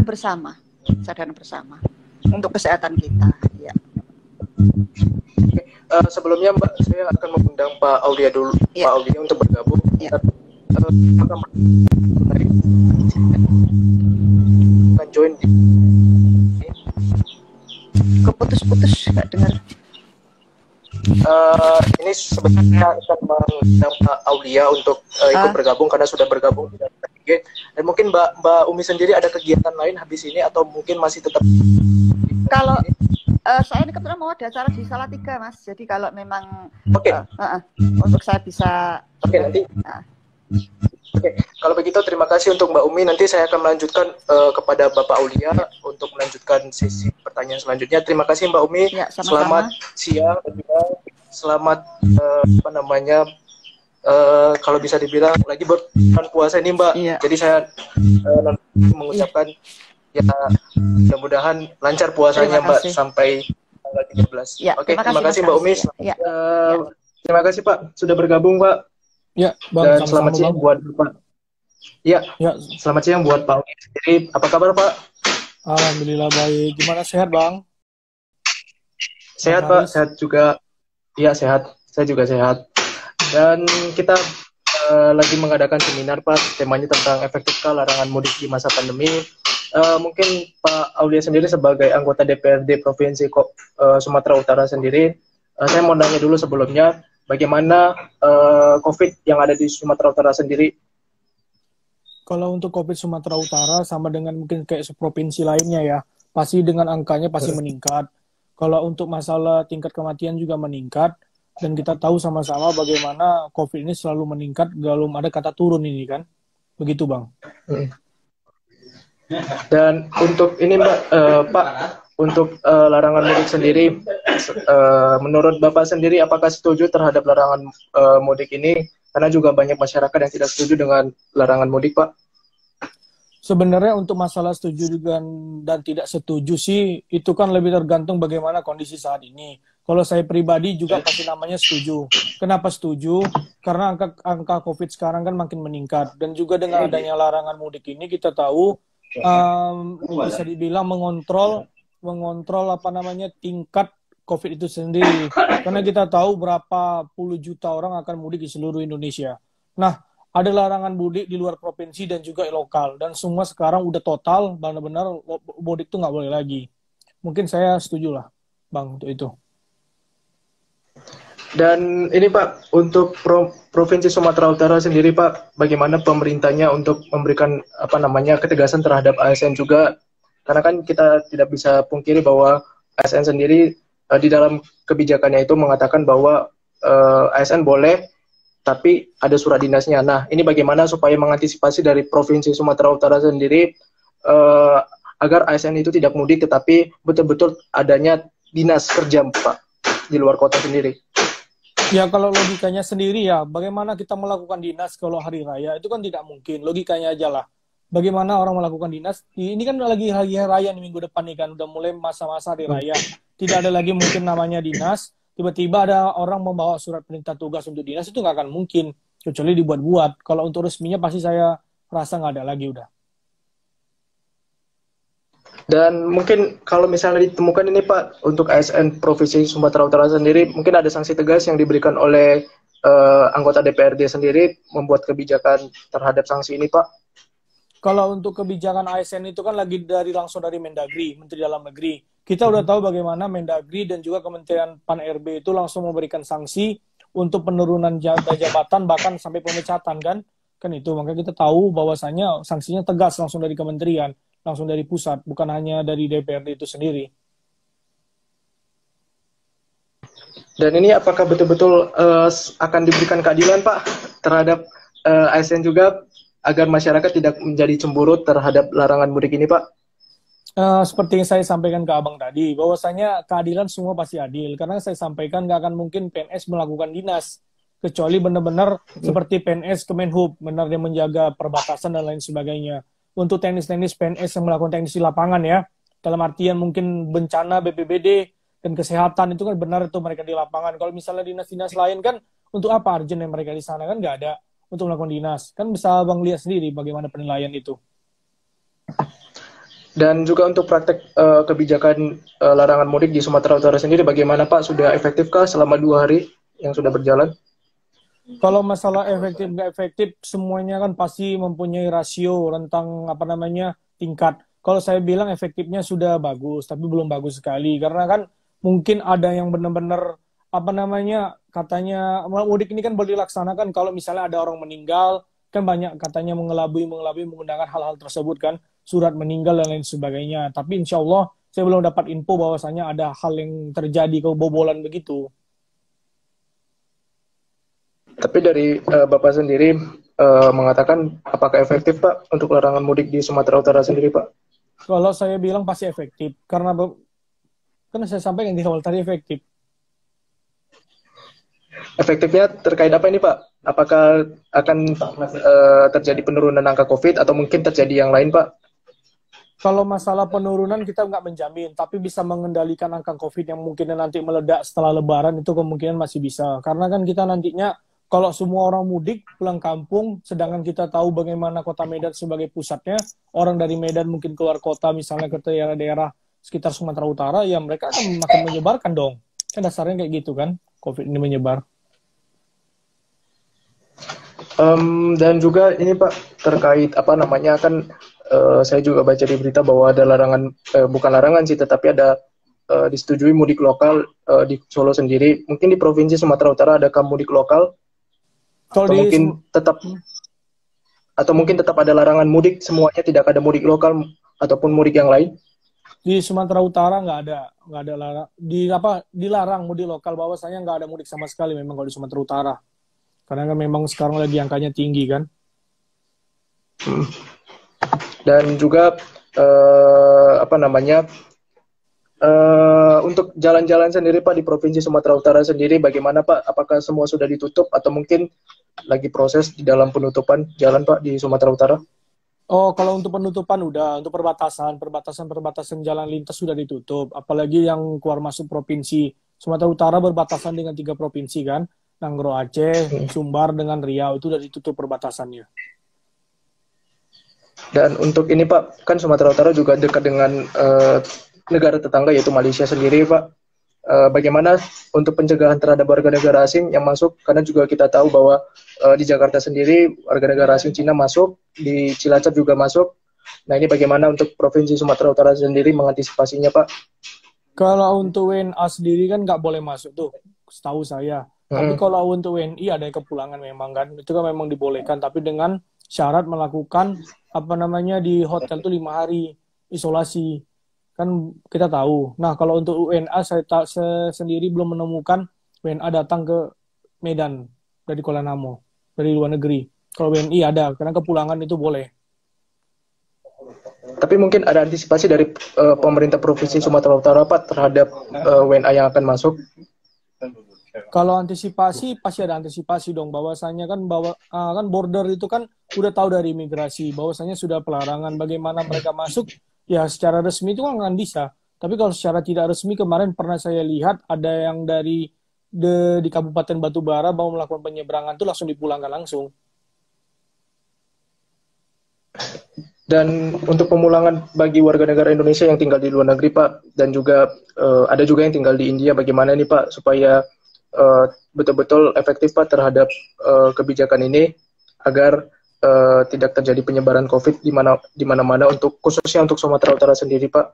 bersama untuk kesehatan kita. Ya. Sebelumnya Mbak, saya akan mengundang Pak Aulia dulu, ya. Pak Aulia untuk bergabung. Ya. Akan join di keputus-putus nggak dengar. Ini sebenarnya akan mengundang Pak Aulia untuk ikut bergabung karena sudah bergabung di dalam KTG. Dan mungkin Mbak Umi sendiri ada kegiatan lain habis ini atau mungkin masih tetap? Kalau saya ini kebetulan mau ada acara di Salatiga Mas, jadi kalau memang untuk saya bisa. Nanti. Kalau begitu terima kasih untuk Mbak Umi. Nanti saya akan melanjutkan kepada Bapak Aulia untuk melanjutkan sesi pertanyaan selanjutnya. Terima kasih Mbak Umi. Ya, sama-sama. Selamat siang dan juga selamat kalau bisa dibilang lagi bulan puasa ini Mbak. Ya. Jadi saya mengucapkan ya mudah-mudahan lancar puasanya Mbak sampai tanggal 13. Ya, terima kasih Mbak Umi. Ya. Terima kasih Pak sudah bergabung Pak. Ya, Bang, dan selamat siang buat Pak. Ya, selamat siang buat Pak Umi sendiri. Apa kabar Pak? Alhamdulillah baik. Gimana, sehat Bang? Sehat Pak, sehat juga. Iya sehat, saya juga sehat. Dan kita lagi mengadakan seminar Pak, temanya tentang efektifkah larangan mudik di masa pandemi. mungkin Pak Aulia sendiri sebagai anggota DPRD Provinsi Sumatera Utara sendiri, saya mau nanya dulu sebelumnya, bagaimana COVID yang ada di Sumatera Utara sendiri? Kalau untuk COVID Sumatera Utara sama dengan mungkin kayak provinsi lainnya ya, pasti dengan angkanya pasti meningkat. Kalau untuk masalah tingkat kematian juga meningkat, dan kita tahu sama-sama bagaimana COVID ini selalu meningkat, belum ada kata turun ini kan, begitu Bang. Dan untuk ini Pak, untuk larangan mudik sendiri, menurut Bapak sendiri apakah setuju terhadap larangan mudik ini? Karena juga banyak masyarakat yang tidak setuju dengan larangan mudik, Pak. Sebenarnya untuk masalah setuju dan tidak setuju sih, itu kan lebih tergantung bagaimana kondisi saat ini. Kalau saya pribadi juga pasti namanya setuju. Kenapa setuju? Karena angka COVID sekarang kan makin meningkat. Dan juga dengan adanya larangan mudik ini kita tahu bisa dibilang mengontrol tingkat COVID itu sendiri. Karena kita tahu berapa puluh juta orang akan mudik di seluruh Indonesia. Nah, ada larangan mudik di luar provinsi dan juga lokal. Dan semua sekarang udah total, benar-benar mudik itu nggak boleh lagi. Mungkin saya setuju lah, Bang, untuk itu. Dan ini Pak, untuk Provinsi Sumatera Utara sendiri Pak, bagaimana pemerintahnya untuk memberikan ketegasan terhadap ASN juga? Karena kan kita tidak bisa pungkiri bahwa ASN sendiri di dalam kebijakannya itu mengatakan bahwa ASN boleh, tapi ada surat dinasnya. Nah, ini bagaimana supaya mengantisipasi dari Provinsi Sumatera Utara sendiri agar ASN itu tidak mudik, tetapi betul-betul adanya dinas kerja Pak di luar kota sendiri? Ya kalau logikanya sendiri ya, bagaimana kita melakukan dinas kalau hari raya, itu kan tidak mungkin. Logikanya aja lah. Bagaimana orang melakukan dinas, ini kan lagi hari raya nih minggu depan nih kan, udah mulai masa-masa hari raya. Tidak ada lagi mungkin namanya dinas, tiba-tiba ada orang membawa surat perintah tugas untuk dinas, itu nggak akan mungkin. Kecuali dibuat-buat. Kalau untuk resminya pasti saya rasa nggak ada lagi udah. Dan mungkin kalau misalnya ditemukan ini Pak, untuk ASN Provinsi Sumatera Utara sendiri, mungkin ada sanksi tegas yang diberikan oleh anggota DPRD sendiri membuat kebijakan terhadap sanksi ini Pak? Kalau untuk kebijakan ASN itu kan lagi langsung dari Mendagri, Menteri Dalam Negeri. Kita udah tahu bagaimana Mendagri dan juga Kementerian Pan-RB itu langsung memberikan sanksi untuk penurunan jabatan bahkan sampai pemecatan kan itu. Makanya kita tahu bahwasanya sanksinya tegas langsung dari kementerian, langsung dari pusat, bukan hanya dari DPRD itu sendiri. Dan ini apakah betul-betul akan diberikan keadilan Pak terhadap ASN juga, agar masyarakat tidak menjadi cemburut terhadap larangan mudik ini Pak? Seperti yang saya sampaikan ke Abang tadi, bahwasanya keadilan semua pasti adil. Karena saya sampaikan nggak akan mungkin PNS melakukan dinas, kecuali benar-benar seperti PNS Kemenhub, benar yang menjaga perbatasan dan lain sebagainya. Untuk teknis-teknis PNS yang melakukan teknis di lapangan ya, dalam artian mungkin bencana, BPBD, dan kesehatan itu kan benar itu mereka di lapangan. Kalau misalnya dinas-dinas lain kan, untuk apa urgent yang mereka di sana kan nggak ada untuk melakukan dinas. Kan bisa Abang lihat sendiri bagaimana penilaian itu. Dan juga untuk praktek kebijakan larangan mudik di Sumatera Utara sendiri, bagaimana Pak? Sudah efektifkah selama 2 hari yang sudah berjalan? Kalau masalah efektif nggak efektif, semuanya kan pasti mempunyai rasio rentang tingkat. Kalau saya bilang efektifnya sudah bagus, tapi belum bagus sekali karena kan mungkin ada yang benar-benar katanya mudik ini kan boleh dilaksanakan kalau misalnya ada orang meninggal, kan banyak katanya mengelabui menggunakan hal-hal tersebut kan, surat meninggal dan lain sebagainya. Tapi insya Allah saya belum dapat info bahwasanya ada hal yang terjadi kebobolan begitu. Tapi dari Bapak sendiri mengatakan apakah efektif Pak untuk larangan mudik di Sumatera Utara sendiri Pak? Kalau saya bilang pasti efektif karena saya sampaikan di awal tadi efektif. Efektifnya terkait apa ini Pak? Apakah akan terjadi penurunan angka COVID atau mungkin terjadi yang lain Pak? Kalau masalah penurunan kita nggak menjamin, tapi bisa mengendalikan angka COVID yang mungkin nanti meledak setelah Lebaran itu kemungkinan masih bisa. Karena kan kita nantinya kalau semua orang mudik pulang kampung, sedangkan kita tahu bagaimana kota Medan sebagai pusatnya, orang dari Medan mungkin keluar kota misalnya ke daerah-daerah sekitar Sumatera Utara, ya mereka akan makin menyebarkan dong. Kan dasarnya kayak gitu kan, COVID ini menyebar. Dan juga ini Pak terkait kan saya juga baca di berita bahwa ada larangan, bukan larangan sih, tetapi ada disetujui mudik lokal di Solo sendiri. Mungkin di Provinsi Sumatera Utara adakah mudik lokal? Kalau Atau di mungkin tetap ada larangan mudik, semuanya tidak ada mudik lokal ataupun mudik yang lain? Di Sumatera Utara nggak ada larang, dilarang mudik lokal, bahwasanya nggak ada mudik sama sekali memang kalau di Sumatera Utara, karena kan memang sekarang lagi angkanya tinggi kan. Dan juga untuk jalan-jalan sendiri Pak di Provinsi Sumatera Utara sendiri bagaimana Pak? Apakah semua sudah ditutup atau mungkin lagi proses di dalam penutupan jalan Pak di Sumatera Utara? Oh, kalau untuk penutupan udah, untuk perbatasan jalan lintas sudah ditutup. Apalagi yang keluar masuk provinsi Sumatera Utara berbatasan dengan 3 provinsi kan, Nanggro Aceh, Sumbar dengan Riau itu sudah ditutup perbatasannya. Dan untuk ini Pak, kan Sumatera Utara juga dekat dengan negara tetangga yaitu Malaysia sendiri Pak. Bagaimana untuk pencegahan terhadap warga negara asing yang masuk, karena juga kita tahu bahwa di Jakarta sendiri warga negara asing Cina masuk, di Cilacap juga masuk. Nah ini bagaimana untuk Provinsi Sumatera Utara sendiri mengantisipasinya Pak? Kalau untuk WNA sendiri kan nggak boleh masuk tuh, setahu saya. Tapi kalau untuk WNI ada yang kepulangan memang kan, itu kan memang dibolehkan, tapi dengan syarat melakukan di hotel tuh 5 hari isolasi. Kan kita tahu. Nah, kalau untuk WNA saya sendiri belum menemukan WNA datang ke Medan dari Kuala Namu, dari luar negeri. Kalau WNI ada, karena kepulangan itu boleh. Tapi mungkin ada antisipasi dari pemerintah Provinsi Sumatera Utara Pak terhadap WNA yang akan masuk? Kalau antisipasi pasti ada antisipasi dong, bahwasanya kan kan border itu kan udah tahu dari imigrasi bahwasanya sudah pelarangan, bagaimana mereka masuk ya secara resmi itu kan nggak bisa. Tapi kalau secara tidak resmi kemarin pernah saya lihat ada yang dari di Kabupaten Batubara mau melakukan penyeberangan itu langsung dipulangkan langsung. Dan untuk pemulangan bagi warga negara Indonesia yang tinggal di luar negeri Pak, dan juga ada juga yang tinggal di India, bagaimana nih Pak supaya betul-betul efektif Pak terhadap kebijakan ini agar tidak terjadi penyebaran COVID di mana-mana, untuk khususnya untuk Sumatera Utara sendiri Pak?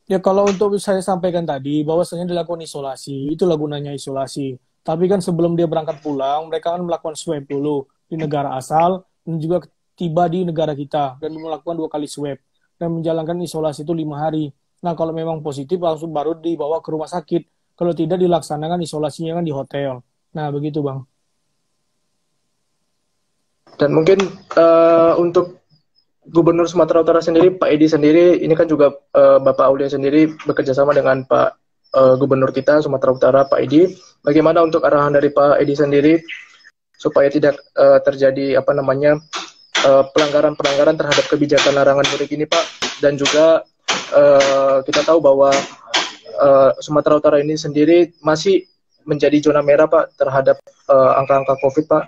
Ya kalau untuk saya sampaikan tadi bahwasanya dilakukan isolasi, itulah gunanya isolasi. Tapi kan sebelum dia berangkat pulang, mereka kan melakukan swab dulu di negara asal dan juga tiba di negara kita dan melakukan 2 kali swab dan menjalankan isolasi itu 5 hari. Nah kalau memang positif langsung baru dibawa ke rumah sakit. Kalau tidak dilaksanakan isolasinya kan di hotel. Nah begitu Bang. Dan mungkin untuk Gubernur Sumatera Utara sendiri, Pak Edi sendiri, ini kan juga Bapak Aulia sendiri bekerja sama dengan Pak Gubernur kita Sumatera Utara, Pak Edi. Bagaimana untuk arahan dari Pak Edi sendiri supaya tidak terjadi pelanggaran-pelanggaran terhadap kebijakan larangan mudik ini Pak? Dan juga kita tahu bahwa Sumatera Utara ini sendiri masih menjadi zona merah Pak terhadap angka-angka COVID Pak.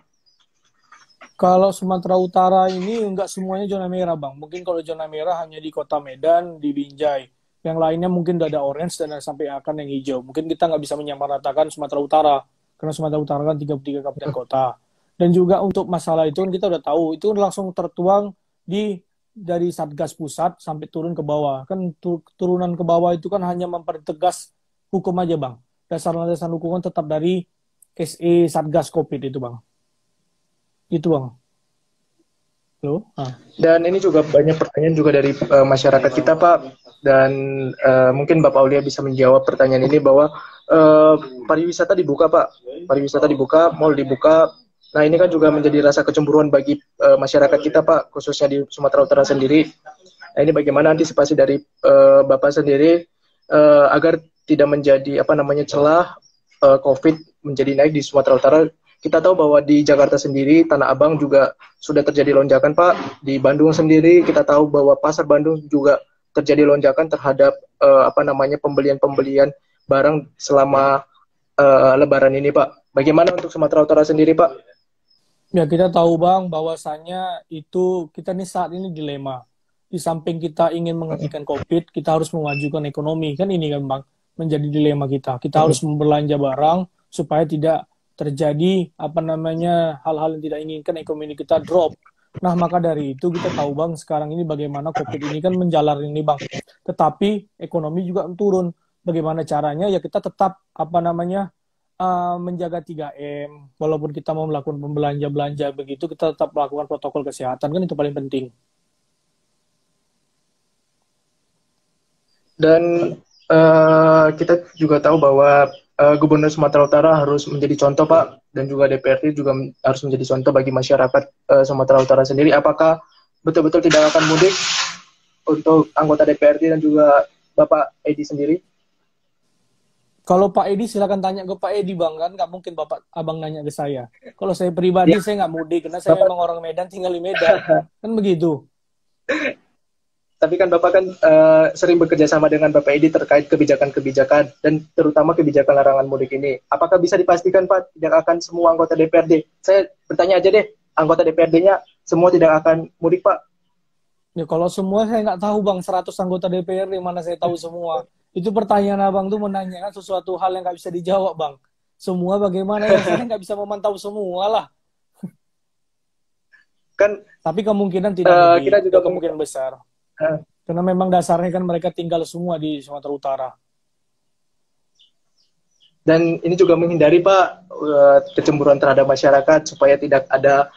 Kalau Sumatera Utara ini enggak semuanya zona merah Bang. Mungkin kalau zona merah hanya di Kota Medan, di Binjai. Yang lainnya mungkin udah ada orange dan sampai akan yang hijau. Mungkin kita nggak bisa menyamaratakan Sumatera Utara. Karena Sumatera Utara kan 33 kabupaten kota. Dan juga untuk masalah itu kan kita udah tahu. Itu langsung tertuang dari Satgas Pusat sampai turun ke bawah. Kan turunan ke bawah itu kan hanya mempertegas hukum aja Bang. Dasar-dasar hukum kan tetap dari SE Satgas COVID itu Bang. Itu Bang. Halo? Dan ini juga banyak pertanyaan juga dari masyarakat kita Pak. Dan mungkin Bapak Aulia bisa menjawab pertanyaan ini bahwa pariwisata dibuka Pak. Pariwisata dibuka, mal dibuka. Nah ini kan juga menjadi rasa kecemburuan bagi masyarakat kita Pak, khususnya di Sumatera Utara sendiri. Nah ini bagaimana antisipasi dari Bapak sendiri agar tidak menjadi celah COVID menjadi naik di Sumatera Utara. Kita tahu bahwa di Jakarta sendiri, Tanah Abang juga sudah terjadi lonjakan Pak. Di Bandung sendiri kita tahu bahwa pasar Bandung juga terjadi lonjakan terhadap pembelian-pembelian barang selama Lebaran ini Pak. Bagaimana untuk Sumatera Utara sendiri Pak? Ya kita tahu Bang bahwasanya itu kita nih saat ini dilema. Di samping kita ingin menghentikan COVID, kita harus memajukan ekonomi. Kan ini kan Bang menjadi dilema kita. Kita harus berbelanja barang supaya tidak terjadi hal-hal yang tidak inginkan, ekonomi kita drop. Nah, maka dari itu kita tahu Bang, sekarang ini bagaimana COVID ini kan menjalar ini Bang. Tetapi ekonomi juga turun. Bagaimana caranya? Ya kita tetap apa namanya menjaga 3M. Walaupun kita mau melakukan belanja begitu, kita tetap melakukan protokol kesehatan kan itu paling penting. Dan kita juga tahu bahwa Gubernur Sumatera Utara harus menjadi contoh Pak, dan juga DPRD juga harus menjadi contoh bagi masyarakat Sumatera Utara sendiri. Apakah betul-betul tidak akan mudik untuk anggota DPRD dan juga Bapak Edi sendiri? Kalau Pak Edi silakan tanya ke Pak Edi Bang, kan nggak mungkin Bapak Abang nanya ke saya. Kalau saya pribadi saya nggak mudik karena saya memang orang Medan, tinggal di Medan. Kan begitu. Tapi kan Bapak kan sering bekerja sama dengan Bapak Edi terkait kebijakan-kebijakan dan terutama kebijakan larangan mudik ini. Apakah bisa dipastikan Pak tidak akan semua anggota DPRD? Saya bertanya aja deh, anggota DPRD-nya semua tidak akan mudik Pak? Ya kalau semua saya nggak tahu Bang, 100 anggota DPRD mana saya tahu semua. Itu pertanyaan Abang tuh menanyakan sesuatu hal yang nggak bisa dijawab Bang. Semua bagaimana ya, saya nggak bisa memantau semua lah. Kan tapi kemungkinan tidak mudik, kita juga kemungkinan besar. Karena memang dasarnya kan mereka tinggal semua di Sumatera Utara. Dan ini juga menghindari Pak kecemburuan terhadap masyarakat supaya tidak ada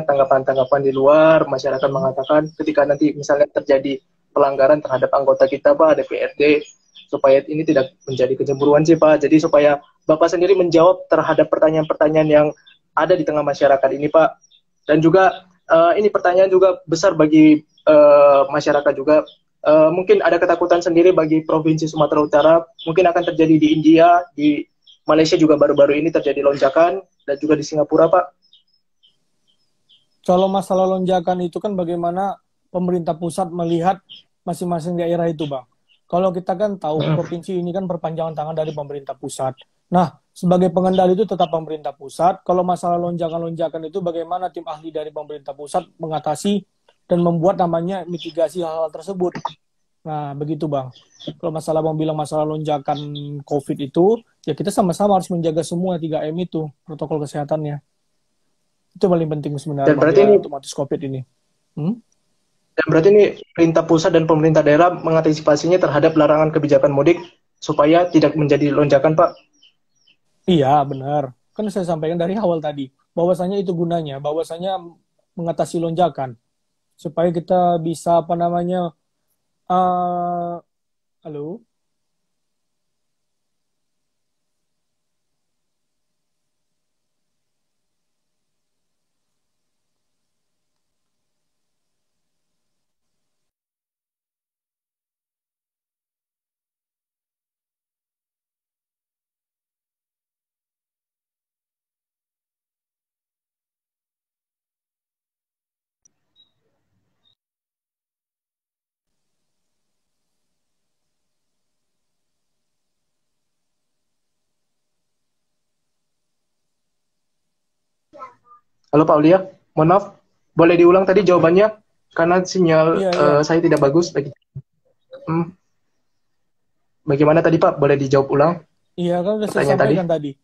tanggapan-tanggapan di luar. Masyarakat mengatakan ketika nanti misalnya terjadi pelanggaran terhadap anggota kita Pak DPRD, supaya ini tidak menjadi kecemburuan sih Pak. Jadi supaya Bapak sendiri menjawab terhadap pertanyaan-pertanyaan yang ada di tengah masyarakat ini Pak. Dan juga ini pertanyaan juga besar bagi masyarakat juga. Mungkin ada ketakutan sendiri bagi Provinsi Sumatera Utara. Mungkin akan terjadi di India, di Malaysia juga baru-baru ini terjadi lonjakan, dan juga di Singapura Pak. Kalau masalah lonjakan itu kan bagaimana pemerintah pusat melihat masing-masing daerah itu Bang. Kalau kita kan tahu provinsi ini kan perpanjangan tangan dari pemerintah pusat. Nah, sebagai pengendali itu tetap pemerintah pusat. Kalau masalah lonjakan-lonjakan itu bagaimana tim ahli dari pemerintah pusat mengatasi dan membuat namanya mitigasi hal-hal tersebut. Nah, begitu Bang. Kalau masalah Bang bilang masalah lonjakan COVID itu, ya kita sama-sama harus menjaga semua 3M itu, protokol kesehatannya. Itu paling penting sebenarnya Dan berarti ini untuk mengatasi COVID ini. Dan berarti ini pemerintah pusat dan pemerintah daerah mengantisipasinya terhadap larangan kebijakan mudik supaya tidak menjadi lonjakan Pak? Iya, benar. Kan saya sampaikan dari awal tadi, bahwasanya itu gunanya, bahwasanya mengatasi lonjakan. Supaya kita bisa, halo? Halo Pak Ulia, mohon maaf, boleh diulang tadi jawabannya? Karena sinyal saya tidak bagus lagi. Bagaimana tadi Pak? Boleh dijawab ulang? Iya, kan udah saya sampaikan tadi.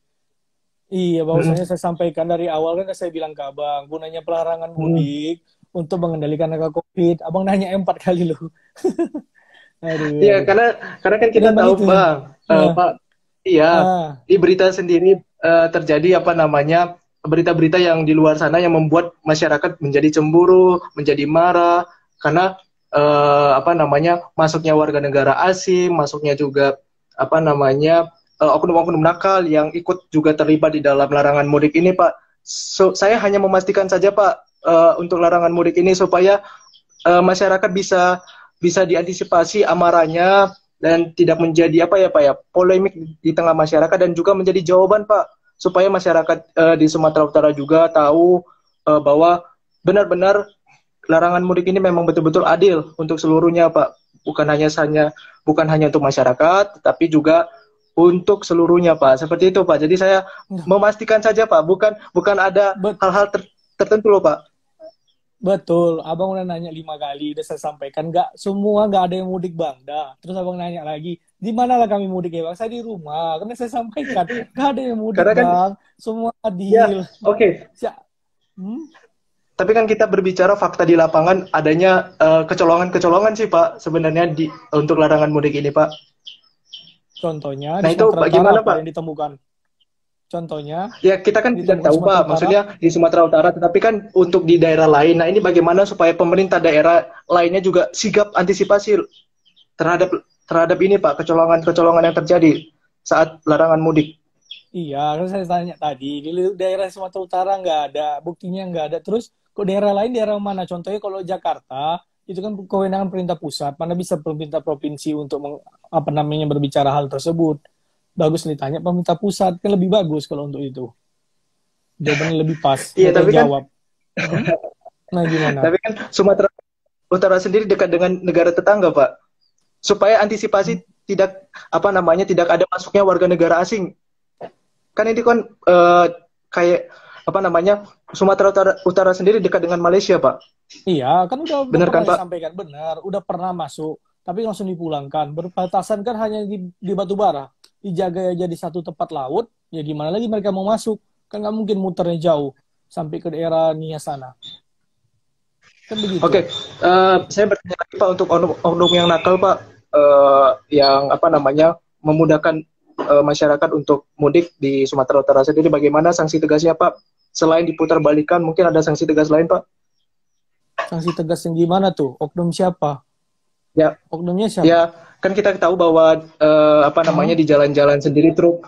Iya, bahwasanya saya sampaikan dari awal kan saya bilang ke Abang, gunanya pelarangan mudik untuk mengendalikan angka COVID. Abang nanya 4 kali loh. Iya, karena kan kita tahu itu, Bang, Pak, di berita sendiri terjadi berita-berita yang di luar sana yang membuat masyarakat menjadi cemburu, menjadi marah karena masuknya warga negara asing, masuknya juga oknum-oknum nakal yang ikut juga terlibat di dalam larangan mudik ini, Pak. Saya hanya memastikan saja, Pak, untuk larangan mudik ini supaya masyarakat bisa diantisipasi amarahnya dan tidak menjadi polemik di tengah masyarakat, dan juga menjadi jawaban Pak supaya masyarakat di Sumatera Utara juga tahu bahwa benar-benar larangan mudik ini memang betul-betul adil untuk seluruhnya Pak, bukan hanya untuk masyarakat tapi juga untuk seluruhnya Pak, seperti itu Pak. Jadi saya memastikan saja Pak, bukan ada hal-hal tertentu loh Pak. Betul, Abang udah nanya 5 kali, udah saya sampaikan, nggak ada yang mudik Bang. Terus Abang nanya lagi, di mana lah kami mudik ya Bang? Saya di rumah, karena saya sampaikan, nggak ada yang mudik Bang, semua adil. Oke. Tapi kan kita berbicara fakta di lapangan adanya kecolongan-kecolongan sih Pak sebenarnya untuk larangan mudik ini Pak. Contohnya Nah di itu Sumatera bagaimana Utara Pak? yang ditemukan. Contohnya Ya kita kan tidak ditemukan tahu Sumatera Pak, Utara. maksudnya di Sumatera Utara, tetapi kan untuk di daerah lain. Nah ini bagaimana supaya pemerintah daerah lainnya juga sigap antisipasi terhadap terhadap ini Pak, kecolongan-kecolongan yang terjadi saat larangan mudik. Iya, kan saya tanya tadi, di daerah Sumatera Utara nggak ada, buktinya nggak ada. Terus kok daerah lain, daerah mana? Contohnya kalau Jakarta, itu kan kewenangan pemerintah pusat, mana bisa pemerintah provinsi untuk apa namanya berbicara hal tersebut. Bagus ditanya pemerintah pusat, kan lebih bagus kalau untuk itu. Jawabannya lebih pas, Iya mereka tapi kan, jawab. Nah, gimana? tapi kan Sumatera Utara sendiri dekat dengan negara tetangga Pak, supaya antisipasi tidak apa namanya tidak ada masuknya warga negara asing. Kan ini kan kayak apa namanya Sumatera Utara sendiri dekat dengan Malaysia Pak. Iya, kan udah Benar pernah kan Pak? disampaikan, benar, udah pernah masuk, tapi langsung dipulangkan. Berbatasan kan hanya di Batubara, dijaga aja di satu tempat laut, ya gimana lagi mereka mau masuk? Kan nggak mungkin muternya jauh sampai ke daerah Nia sana, kan begitu. Oke, saya bertanya lagi Pak untuk oknum yang nakal Pak, yang apa namanya memudahkan masyarakat untuk mudik di Sumatera Utara sendiri. Bagaimana sanksi tegasnya Pak? Selain diputar balikan, mungkin ada sanksi tegas lain Pak? Sanksi tegas yang gimana tuh? Oknum siapa? Ya, Oknumnya siapa? ya kan kita tahu bahwa apa namanya Hmm? di jalan-jalan sendiri truk.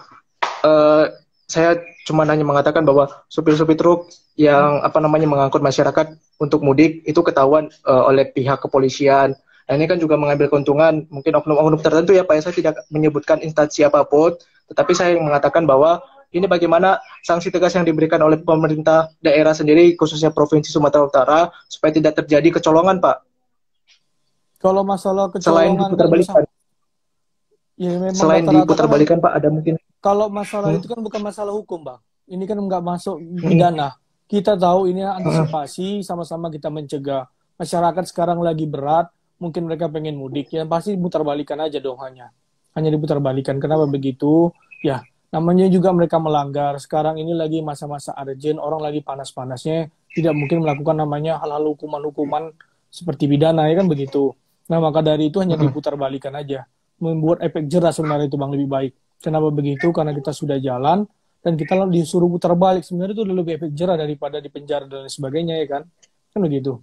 Saya cuma hanya mengatakan bahwa supir-supir truk yang apa namanya mengangkut masyarakat untuk mudik itu ketahuan oleh pihak kepolisian. Nah, ini kan juga mengambil keuntungan mungkin oknum-oknum tertentu ya Pak. Saya tidak menyebutkan instansi apapun, tetapi saya mengatakan bahwa ini bagaimana sanksi tegas yang diberikan oleh pemerintah daerah sendiri khususnya Provinsi Sumatera Utara supaya tidak terjadi kecolongan Pak. Kalau masalah Selain kecolongan diputar kan balikan, ya memang selain rata-rata diputar kan balikan Pak ada mungkin. kalau masalah Hmm, itu kan bukan masalah hukum, Bang. Ini kan nggak masuk hmm, pidana. Kita tahu ini hmm. antisipasi, sama-sama kita mencegah. Masyarakat sekarang lagi berat, mungkin mereka pengen mudik, ya pasti putar balikan aja dong hanya. Hanya diputar balikan. Kenapa begitu? Ya, namanya juga mereka melanggar. Sekarang ini lagi masa-masa urgent, orang lagi panas-panasnya, tidak mungkin melakukan namanya hal-hal hukuman-hukuman seperti pidana, ya kan begitu. Nah, maka dari itu hanya diputar balikan aja. Membuat efek jerah sebenarnya itu Bang lebih baik. Kenapa begitu? Karena kita sudah jalan dan kita disuruh putar balik. Sebenarnya itu lebih efek jerah daripada di penjara dan lain sebagainya ya kan? Kan begitu.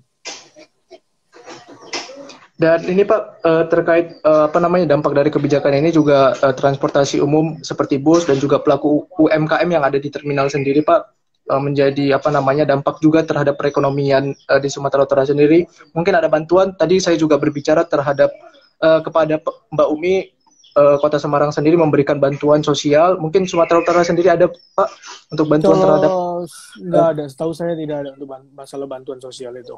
Dan ini Pak terkait apa namanya dampak dari kebijakan ini juga transportasi umum seperti bus dan juga pelaku UMKM yang ada di terminal sendiri Pak menjadi apa namanya dampak juga terhadap perekonomian di Sumatera Utara sendiri. Mungkin ada bantuan. Tadi saya juga berbicara terhadap kepada Mbak Umi Kota Semarang sendiri memberikan bantuan sosial. Mungkin Sumatera Utara sendiri ada Pak untuk bantuan terhadap Kalau nggak ada, setahu saya tidak ada untuk masalah bantuan sosial itu.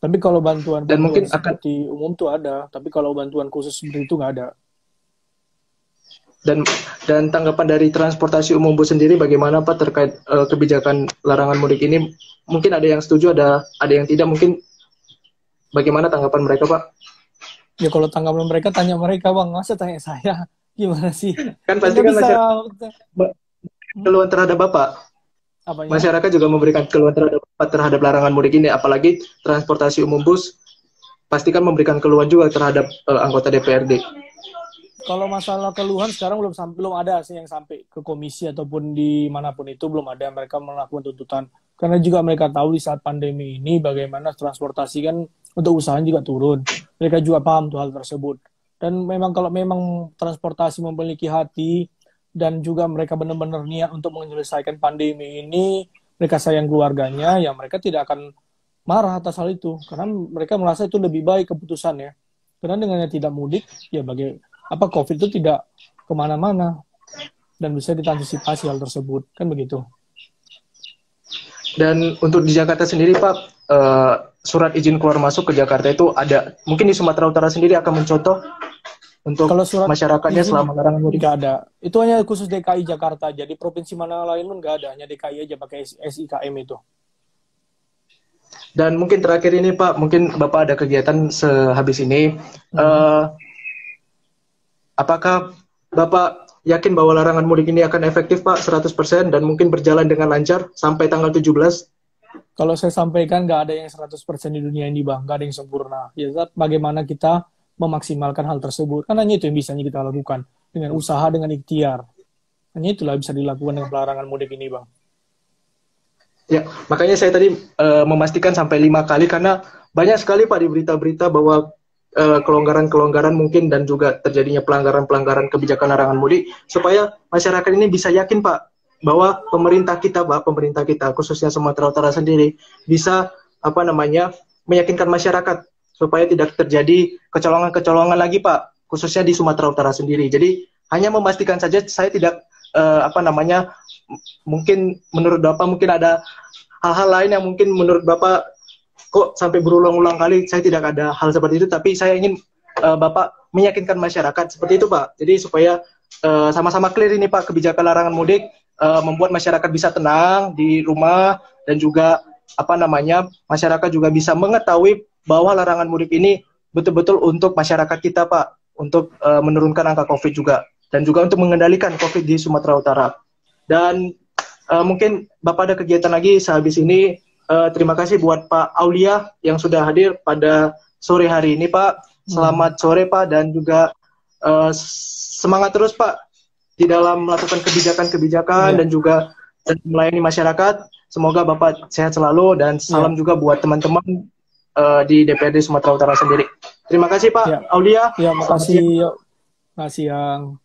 Tapi kalau dan bantuan-bantuan mungkin akan seperti umum tuh ada. Tapi kalau bantuan khusus seperti itu nggak ada. dan dan tanggapan dari transportasi umum bus sendiri bagaimana Pak terkait kebijakan larangan mudik ini? Mungkin ada yang setuju, ada yang tidak. Mungkin bagaimana tanggapan mereka Pak? Ya kalau tanggapan mereka, tanya mereka Bang. Masa tanya saya? Gimana sih? Kan Kan pasti nggak kan bisa. masyarakat Hmm? keluhan terhadap Bapak. Apanya? Masyarakat juga memberikan keluhan terhadap Bapak terhadap larangan mudik ini, apalagi transportasi umum bus pastikan memberikan keluhan juga terhadap anggota DPRD. Kalau masalah keluhan sekarang belum ada sih yang sampai ke komisi ataupun di manapun itu belum ada mereka melakukan tuntutan. Karena juga mereka tahu di saat pandemi ini bagaimana transportasi kan untuk usaha juga turun. Mereka juga paham tuh hal tersebut. Dan memang kalau memang transportasi memiliki hati dan juga mereka benar-benar niat untuk menyelesaikan pandemi ini, mereka sayang keluarganya, ya mereka tidak akan marah atas hal itu. Karena mereka merasa itu lebih baik keputusannya. Karena dengan tidak mudik, ya COVID itu tidak kemana-mana dan bisa kita antisipasi hal tersebut kan begitu. Dan untuk di Jakarta sendiri Pak, surat izin keluar masuk ke Jakarta itu ada. Mungkin di Sumatera Utara sendiri akan mencontoh untuk Kalau surat masyarakatnya izin selama larangan mudik. nggak ada, itu hanya khusus DKI Jakarta aja, di provinsi mana lain pun nggak ada, hanya DKI aja pakai SIKM itu. Dan mungkin terakhir ini Pak, mungkin Bapak ada kegiatan sehabis ini. Apakah Bapak yakin bahwa larangan mudik ini akan efektif Pak 100% dan mungkin berjalan dengan lancar sampai tanggal 17? Kalau saya sampaikan nggak ada yang 100% di dunia ini Bang, nggak ada yang sempurna. Ya, bagaimana kita memaksimalkan hal tersebut. Kan hanya itu yang bisanya kita lakukan. Dengan usaha, dengan ikhtiar. Hanya itulah bisa dilakukan dengan pelarangan mudik ini Bang. Ya, makanya saya tadi memastikan sampai 5 kali karena banyak sekali Pak di berita-berita bahwa kelonggaran-kelonggaran mungkin dan juga terjadinya pelanggaran-pelanggaran kebijakan larangan mudik supaya masyarakat ini bisa yakin Pak bahwa pemerintah kita Pak, pemerintah kita khususnya Sumatera Utara sendiri bisa meyakinkan masyarakat supaya tidak terjadi kecolongan-kecolongan lagi Pak, khususnya di Sumatera Utara sendiri. Jadi hanya memastikan saja saya tidak mungkin menurut Bapak mungkin ada hal-hal lain yang mungkin menurut Bapak kok sampai berulang-ulang kali saya tidak ada hal seperti itu, tapi saya ingin Bapak meyakinkan masyarakat seperti itu Pak. Jadi supaya sama-sama clear ini Pak, kebijakan larangan mudik membuat masyarakat bisa tenang di rumah dan juga masyarakat juga bisa mengetahui bahwa larangan mudik ini betul-betul untuk masyarakat kita Pak, untuk menurunkan angka COVID juga dan juga untuk mengendalikan COVID di Sumatera Utara. Dan mungkin Bapak ada kegiatan lagi sehabis ini. Terima kasih buat Pak Aulia yang sudah hadir pada sore hari ini Pak. Selamat sore Pak, dan juga semangat terus Pak di dalam melakukan kebijakan-kebijakan dan juga melayani masyarakat. Semoga Bapak sehat selalu dan salam juga buat teman-teman di DPRD Sumatera Utara sendiri. Terima kasih Pak Aulia. Ya, makasih. Makasih yang